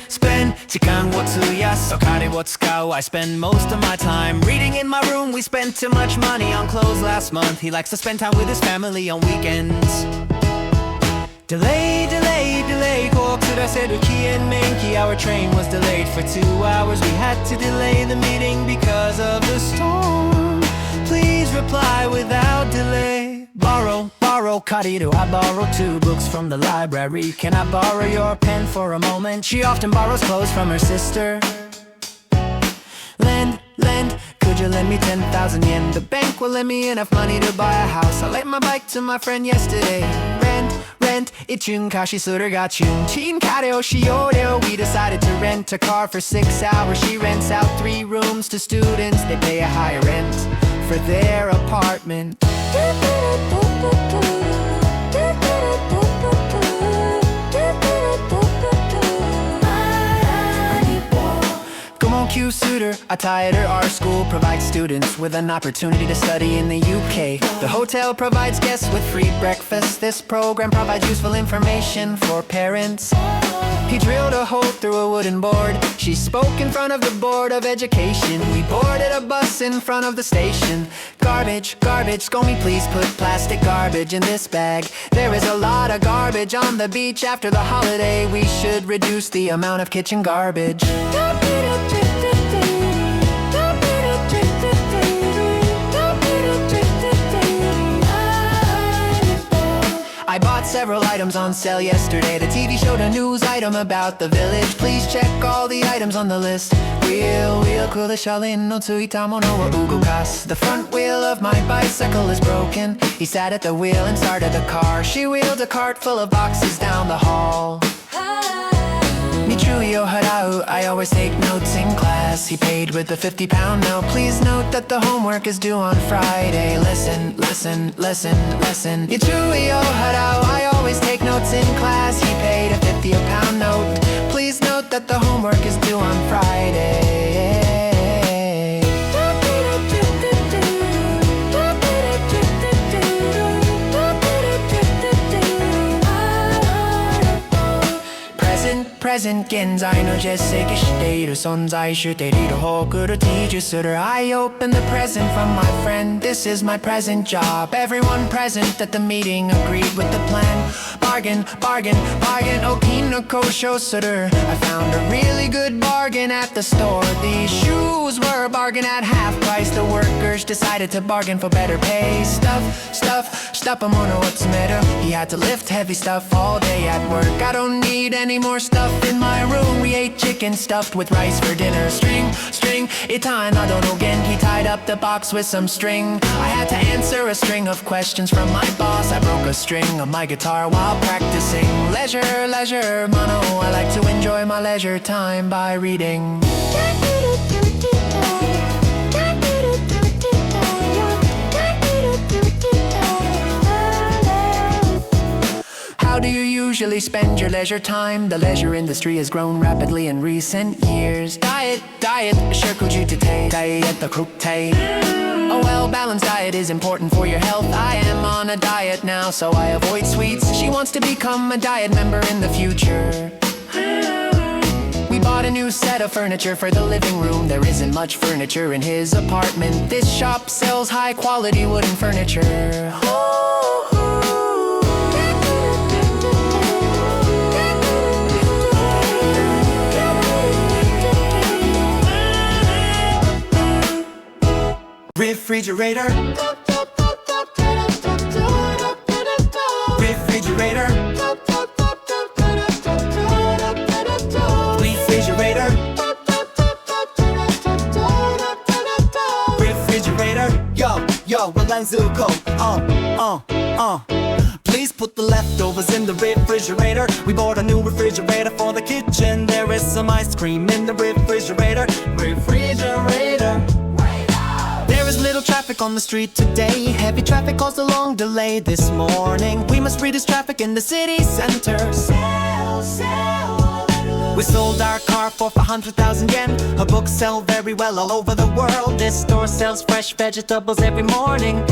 時間を費やすお金を使う I spend most of my time reading in my room. We spent too much money on clothes last month. He likes to spend time with his family on weekends. Delay こう暮らせる期限免期 Our train was delayed for 2 hours. We had to delay the meeting because of the storm. Please reply without delay. Borrow 借りる I borrow 2 books from the library. Can I borrow your pen for a moment? She often borrows clothes from her sister. Lend could you lend me 10,000 yen? The bank will lend me enough money to buy a house. I lent my bike to my friend yesterday. Rent 一瞬貸しするがチュン賃借りをしようよ We decided to rent a car for 6 hours. She rents out 3 rooms to students. They pay a higher rent for their apartment. Q suitor, attire our school provides students with an opportunity to study in the UK. The hotel provides guests with free breakfast. This program provides useful information for parents. He drilled a hole through a wooden board. She spoke in front of the Board of Education. We boarded a bus in front of the station. Garbage, Scomi, please put plastic garbage in this bag. There is a lot of garbage on the beach after the holiday. We should reduce the amount of kitchen garbage. I bought several items on sale yesterday. The TV showed a news item about the village. Please check all the items on the list. Wheel くる車輪のついたものを動かす The front wheel of my bicycle is broken. He sat at the wheel and started the car. She wheeled a cart full of boxes down the hall. に注意を払う I always take notes in class. He paid with a 50-pound note. Please note that the homework is due on Friday. Listen. に注意を払う I always take notes in class. He paid a 50-pound note. Please note that the homework is due on Friday. Present 現在の実績している存在している方来る teach する I open the present from my friend. This is my present job. Everyone present at the meeting agreed with the plan. Bargain 大きな交渉する I found a really good bargain at the store. These shoes were a bargain at half price. The workers decided to bargain for better pay. Stuff 物を詰める He had to lift heavy stuff all day at work. I don't need any more stuff in my room. We ate chicken stuffed with rice for dinner. String 板などの弦 He tied up the box with some string. I had to answer a string of questions from my boss. I broke a string of my guitar while practicing. Leisure モノ I like to enjoy my leisure time by reading. How do you usually spend your leisure time? The leisure industry has grown rapidly in recent years. Diet, charcuterie, diet the crudité. A well-balanced diet is important for your health. I am on a diet now, so I avoid sweets. She wants to become a diet member in the future. We bought a new set of furniture for the living room. There isn't much furniture in his apartment. This shop sells high-quality wooden furniture. Refrigerator. Refrigerator. Refrigerator. Refrigerator. Yo, walanzuko. Please put the leftovers in the refrigerator. We bought a new refrigerator for the kitchen. There is some ice cream in the refrigerator. Refrigerator. There is little traffic on the street today. Heavy traffic caused a long delay this morning. We must reduce traffic in the city center. We sold our car for 400,000 yen. Her books sell very well all over the world. This store sells fresh vegetables every morning.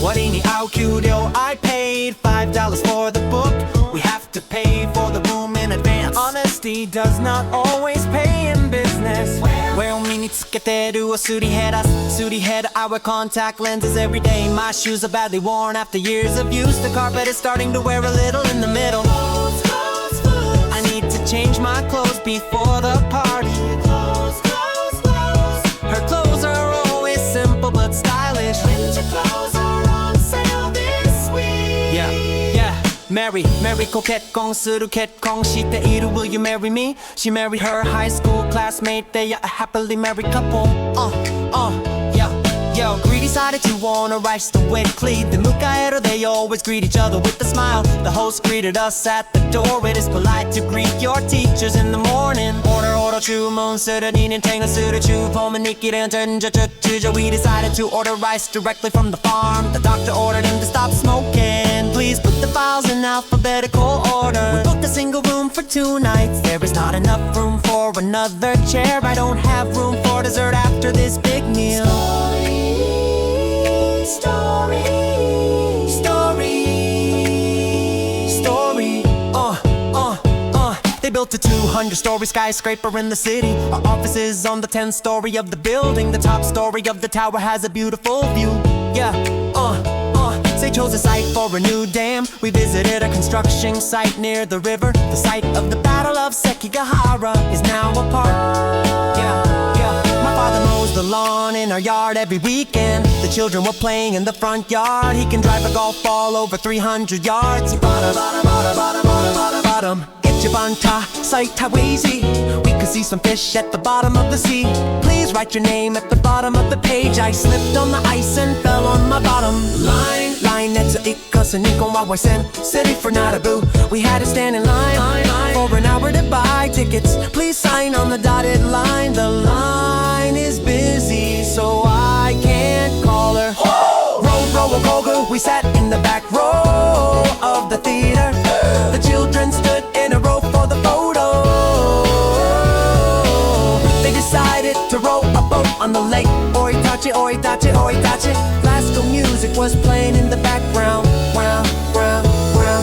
Wari ni ao kyuryo. I paid $5 for the book. We have to pay for the room in advance. Honesty does not always pay in business. Where me ni tsuketeru o suriheras. Surihead, I wear contact lenses every day. My shoes are badly worn after years of use. The carpet is starting to wear a little in the middle. I need to change my clothes before the party. Her clothes are always simple but stylish. Winter clothes are on sale this week. Yeah. Marry, coquette, gong suru ketkong shite iru. Will you marry me? She married her high school classmate. They are a happily married couple. Yo, greedy side to wanna rise the wind clean. The mukaero, they always greet each other with a smile. The host greeted us at the door. It is polite to greet your teachers in the morning. Order, 주문 쓰르니 닌텐가 쓰르추 보면 니끼는 전저주저. We decided to order rice directly from the farm. The doctor ordered him to stop smoking. Please put the files in alphabetical order. We booked a single room for 2 nights. There is not enough room for another chair. I don't have room for dessert after this big meal. Story. They built a 200-story skyscraper in the city. Our office is on the 10th story of the building. The top story of the tower has a beautiful view. They chose a site for a new dam. We visited a construction site near the river. The site of the Battle of Sekigahara is now a park. My father mows the lawn in our yard every weekend. The children were playing in the front yard. He can drive a golf ball over 300 yards. Bottom. Jabanta, Saitawazi. We could see some fish at the bottom of the sea. Please write your name at the bottom of the page. I slipped on the ice and fell on my bottom. Line at the ikasan nikon wawasen. City for Narabu. We had to stand in line for an hour to buy tickets. Please sign on the dotted line. The line is busy, so I can't call her. Row, we sat in the back row of the theater. The children stood in a row for the photo. They decided to row a boat on the lake. Oitachi. Classical music was playing in the background.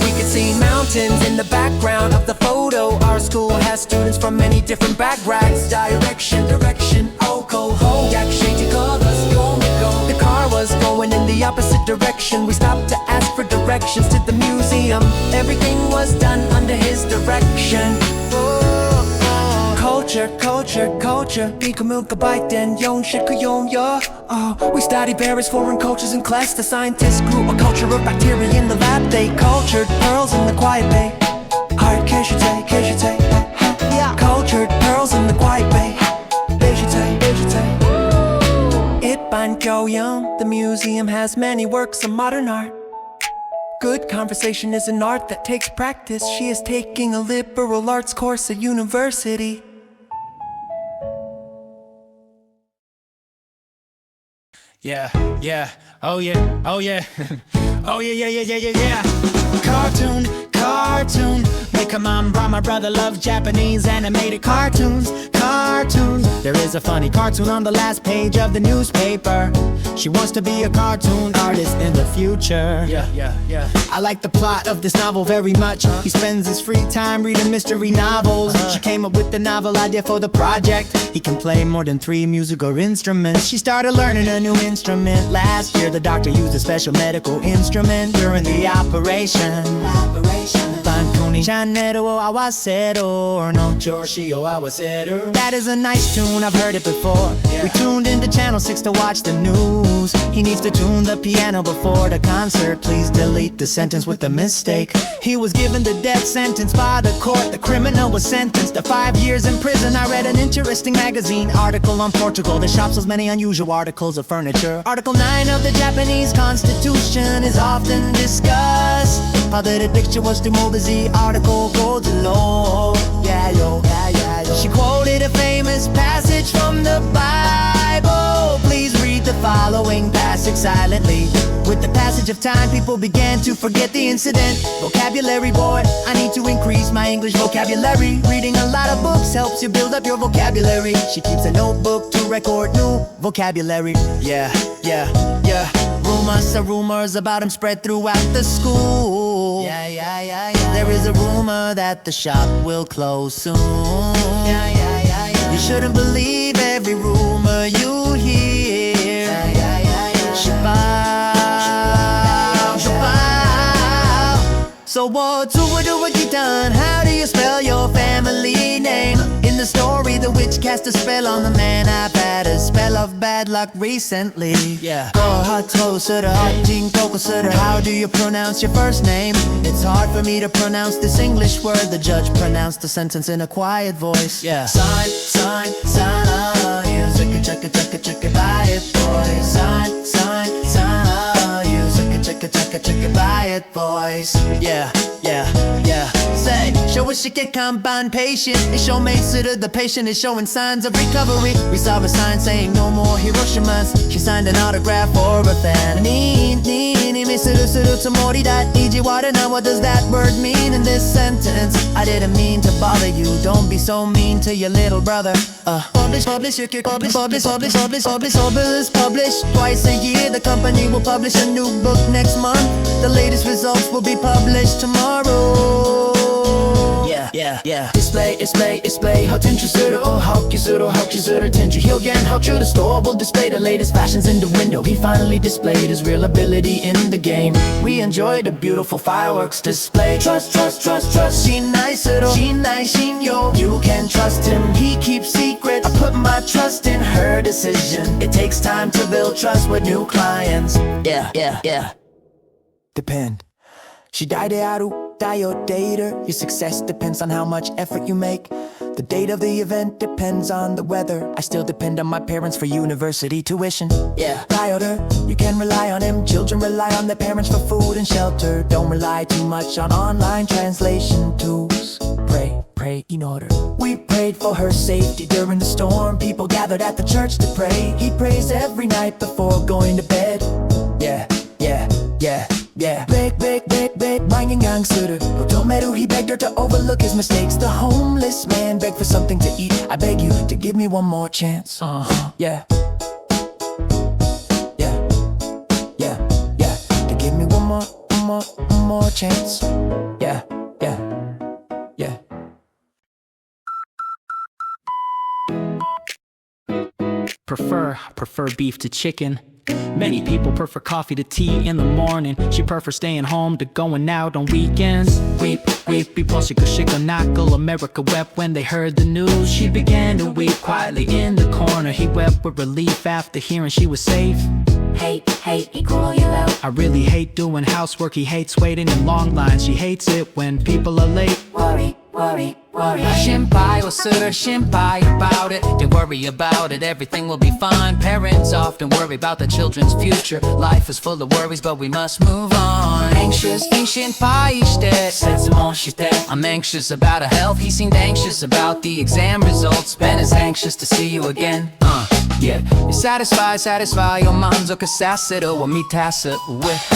We could see mountains in the background of the photo. Our school has students from many different backgrounds. Direction, oko, ho, yak, shady colors, go. The car was going in the opposite direction. We stopped to ask for directions to the museum. Everything was done under his direction. Culture. Bikamuka baiten yon shikuyon yo. We studied various foreign cultures in class. The scientists grew a culture of bacteria in the lab. They cultured pearls in the quiet bay. Hard keshite. Yeah. Cultured pearls in the quiet bay. Beijite. The museum has many works of modern art. Good conversation is an art that takes practice. She is taking a liberal arts course at university. Yeah. Oh yeah. Oh yeah. Cartoon. Make a mom, my brother love Japanese animated cartoons. There is a funny cartoon on the last page of the newspaper. She wants to be a cartoon artist in the future. Yeah. I like the plot of this novel very much. He spends his free time reading mystery novels. She came up with the novel idea for the project. He can play more than 3 musical instruments. She started learning a new instrument last year. The doctor used a special medical instrument during the operation. パン粉にチャンネルを合わせるの調子を合わせる That is a nice tune, I've heard it before. We tuned into channel 6 to watch the news. He needs to tune the piano before the concert. Please delete the sentence with the mistake. He was given the death sentence by the court. The criminal was sentenced to 5 years in prison. I read an interesting magazine article on Portugal that shops sells many unusual articles of furniture. Article 9 of the Japanese Constitution is often discussed. How the dictation was to move as the article goes low. She quoted a famous passage from the Bible. Please read the following passage silently. With the passage of time, people began to forget the incident. Vocabulary, boy, I need to increase my English vocabulary. Reading a lot of books helps you build up your vocabulary. She keeps a notebook to record new vocabulary. Yeah. Rumors about him spread throughout the school. There is a rumor that the shop will close soon. You shouldn't believe every rumor you hear. Shabbat. So what do we done? How do you spell your family name? In the story, the witch cast a spell on the man. I've had a spell of bad luck recently. How do you pronounce your first name? It's hard for me to pronounce this English word. The judge pronounced the sentence in a quiet voice. Sign, you check it by it, boys. Sign, you check it by it, boys. Yeah. Say, show us she can combine patient. It show makes it the patient is showing signs of recovery. We saw a sign saying no more Hiroshimas. She signed an autograph for a fan. Now what does that word mean in this sentence? I didn't mean to bother you. Don't be so mean to your little brother. Publish twice a year. The company will publish a new book next month. The latest results will be published tomorrow. Yeah. Display 発展する発揮する展示表現 How true the store will display the latest fashions in the window. He finally displayed his real ability in the game. We enjoyed a beautiful fireworks display. Trust 信頼する信用 You can trust him, he keeps secrets. I put my trust in her decision. It takes time to build trust with new clients. Yeah. Depend. 次第であるyour data. Your success depends on how much effort you make. The date of the event depends on the weather. I still depend on my parents for university tuition. Rioter, you can rely on him. Children rely on their parents for food and shelter. Don't rely too much on online translation tools. Pray in order. We prayed for her safety during the storm. People gathered at the church to pray. He prays every night before going to bed. Yeah. Beg, 망인강する Don't matter, he begged her to overlook his mistakes. The homeless man begged for something to eat. I beg you to give me one more chance. Yeah. To give me one more chance. Yeah. Prefer beef to chicken. Many people prefer coffee to tea in the morning. She prefers staying home to going out on weekends. Weep, people shika knuckle. America wept when they heard the news. She began to weep quietly in the corner. He wept with relief after hearing she was safe. Hate, equal you out. I really hate doing housework. He hates waiting in long lines. She hates it when people are late. Worry. 心配をする心配 about it. Don't worry about it, everything will be fine. Parents often worry about their children's future. Life is full of worries, but we must move on. Anxious, 心配して説問して I'm anxious about her health. He seemed anxious about the exam results. Ben is anxious to see you again. Yeah, satisfy を満足させるを満たす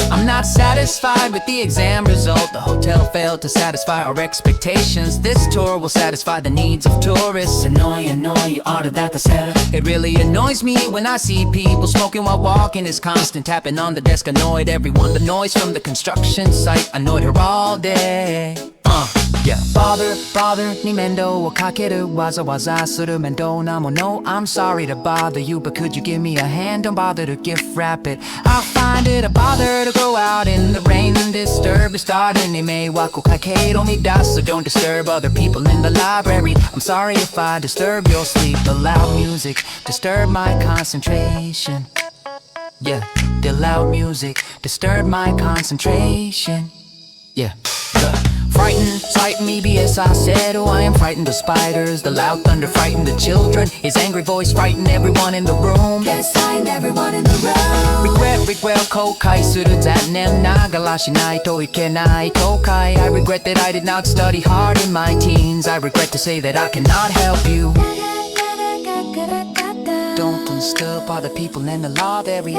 I'm not satisfied with the exam result. The hotel failed to satisfy our expectations. This tour will satisfy the needs of tourists. Annoy, order that the setup. It really annoys me when I see people smoking while walking. This constant tapping on the desk annoyed everyone. The noise from the construction site annoyed her all day. Yeah. Bother に面倒をかけるわざわざする面倒なもの I'm sorry to bother you, but could you give me a hand? Don't bother to gift wrap it. I'll find it a bother to go out in the rain and disturb the start. に迷惑をかけろみ出す So don't disturb other people in the library. I'm sorry if I disturb your sleep. The loud music disturb my concentration. Yeah, the loud music disturb my concentration. Yeah. Frightened me BS I said, oh I am frightened of spiders. The loud thunder frightened the children. His angry voice frightened everyone in the room. Yes, signed everyone in the room. Regret 後悔する残念ながらしないといけない後悔 I regret that I did not study hard in my teens. I regret to say that I cannot help you. Don't disturb other people in the library.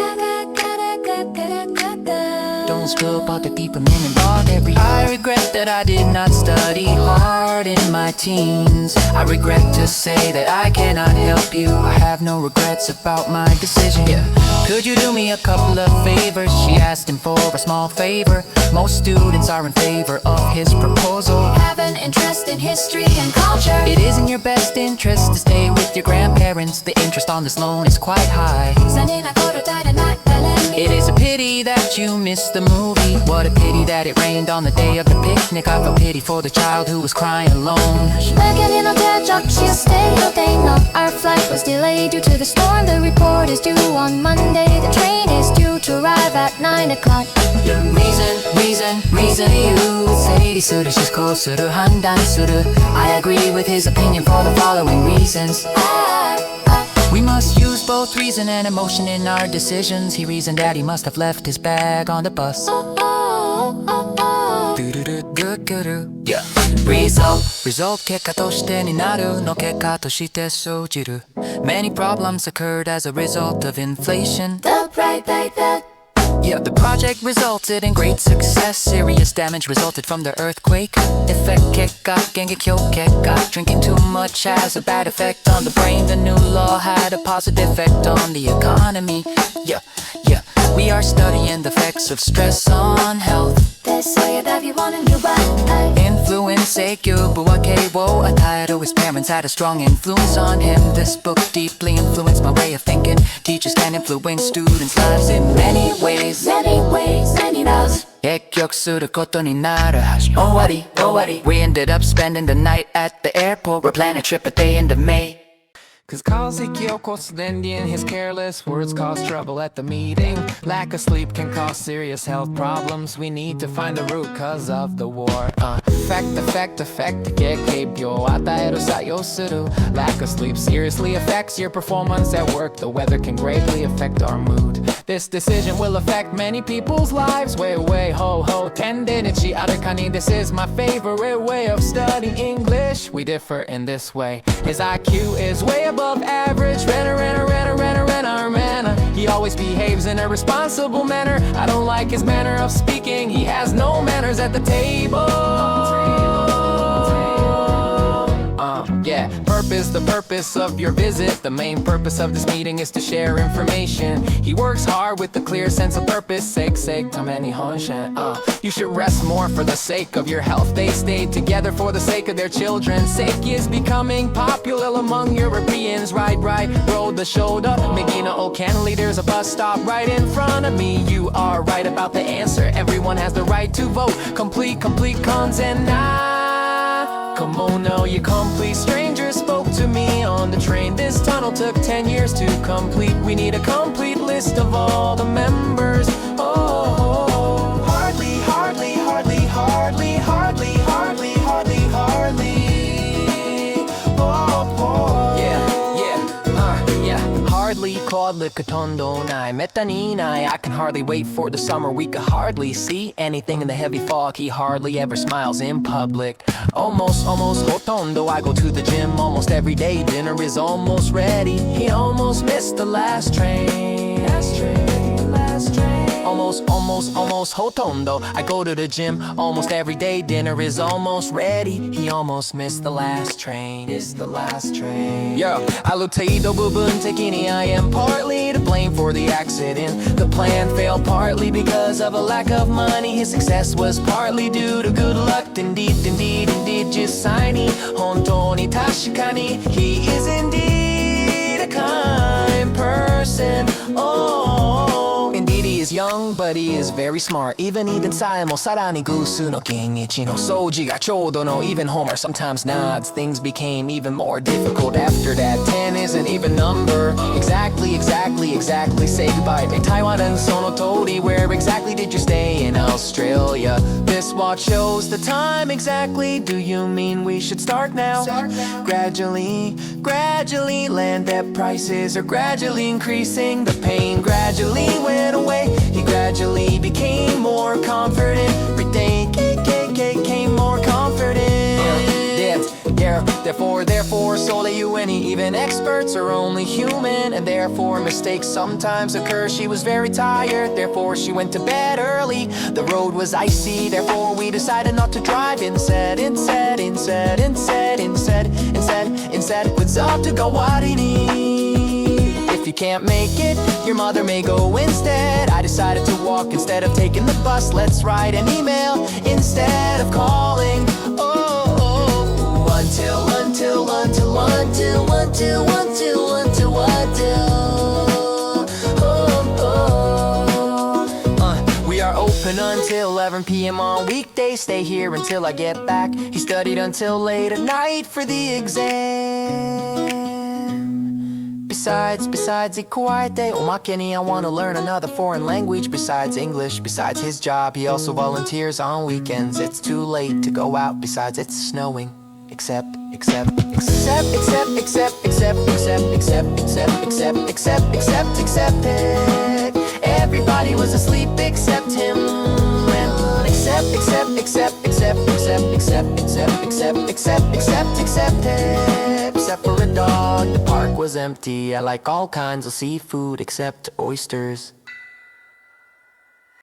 Don't disturb other people in the library. I regret that I did not study hard in my teens. I regret to say that I cannot help you. I have no regrets about my decision. Yeah. Could you do me a couple of favors? She asked him for a small favor. Most students are in favor of his proposal. Have an interest in history and culture. It is in your best interest to stay with your grandparents. The interest on this loan is quite high. It is a pity that you missed the movie. What a pity that it rained on the day of the picnic. I felt pity for the child who was crying alone. Our flight was delayed due to the storm. The report is due on Monday. The train is due to arrive at 9 o'clock. Reason you 整理する思考する判断する I agree with his opinion for the following reasons. We must use both reason and emotion in our decisions. He reasoned that he must have left his bag on the bus. Yeah. Result 結果としてになるの結果として生じる Many problems occurred as a result of inflation. Yeah, the project resulted in great success. Serious damage resulted from the earthquake. Effect 結果現役評結果 Drinking too much has a bad effect on the brain. The new law had a positive effect on the economy. Yeah. We are studying the effects of stress on health. Influence 影響部分けを与える His parents had a strong influence on him. This book deeply influenced my way of thinking. Teachers can influence students' lives in many ways. 結局することになる終わり We ended up spending the night at the airport. We're planning a trip at the end of May. Cause Kazeki causes Lindy and his careless words cause trouble at the meeting. Lack of sleep can cause serious health problems. We need to find the root cause of the war. Effect 結果を与える作用する Lack of sleep seriously affects your performance at work. The weather can greatly affect our mood. This decision will affect many people's lives. Way, ho, tendency あるかに This is my favorite way of studying English. We differ in this way. His IQ is way above average. Renner. He always behaves in a responsible manner. I don't like his manner of speaking. He has no manners at the table. Yeah, the purpose of your visit. The main purpose of this meeting is to share information. He works hard with a clear sense of purpose. Sake, ために本心 You should rest more for the sake of your health. They stayed together for the sake of their children. Sake is becoming popular among Europeans. Right, roll the shoulder. Megina O'Canley, there's a bus stop right in front of me. You are right about the answer. Everyone has the right to vote. Complete content now. Come on now, you complete stranger spoke to me on the train. This tunnel took 10 years to complete. We need a complete list of all the members. Oh, hardly. hardly quadlicatondo nai metani nai. I can hardly wait for the summer. We could hardly see anything in the heavy fog. He hardly ever smiles in public. Almost hotondo. I go to the gym almost every day. Dinner is almost ready. He almost missed the last train. Almost hotondo. I go to the gym almost every day. Dinner is almost ready. He almost missed the last train. It's the last train. Yeah, aluteido bubun tekini. I am partly to blame for the accident. The plan failed partly because of a lack of money. His success was partly due to good luck. Indeed, just signing. Hontoni tashikani. He is indeed a kind person. Oh, indeed he is young, but he is very smart. Even さえもさらに偶数の近一の相似がちょうどの Even Homer sometimes nods. Things became even more difficult after that. 10 is an even number. Exactly. Say goodbye to Taiwan and Sonotori. Where exactly did you stay in Australia? This watch shows the time exactly. Do you mean we should start now? Gradually, land at prices are gradually increasing. The pain gradually went away. He gradually became more confident. Every day came more confident. Yeah, therefore, sole any. Even experts are only human, and therefore mistakes sometimes occur. She was very tired, therefore she went to bed early. The road was icy, therefore we decided not to drive. Instead, what's up to go warini? If you can't make it, your mother may go instead. I decided to walk instead of taking the bus. Let's write an email instead of calling. We are open until 11 p.m. on weekdays. Stay here until I get back. He studied until late at night for the exam. Besides, ikuaite omakeni. I want to learn another foreign language besides English. Besides his job, he also volunteers on weekends. It's too late to go out. Besides, it's snowing. Except it. Everybody was asleep except him. Except for a dog, the park was empty. I like all kinds of seafood except oysters.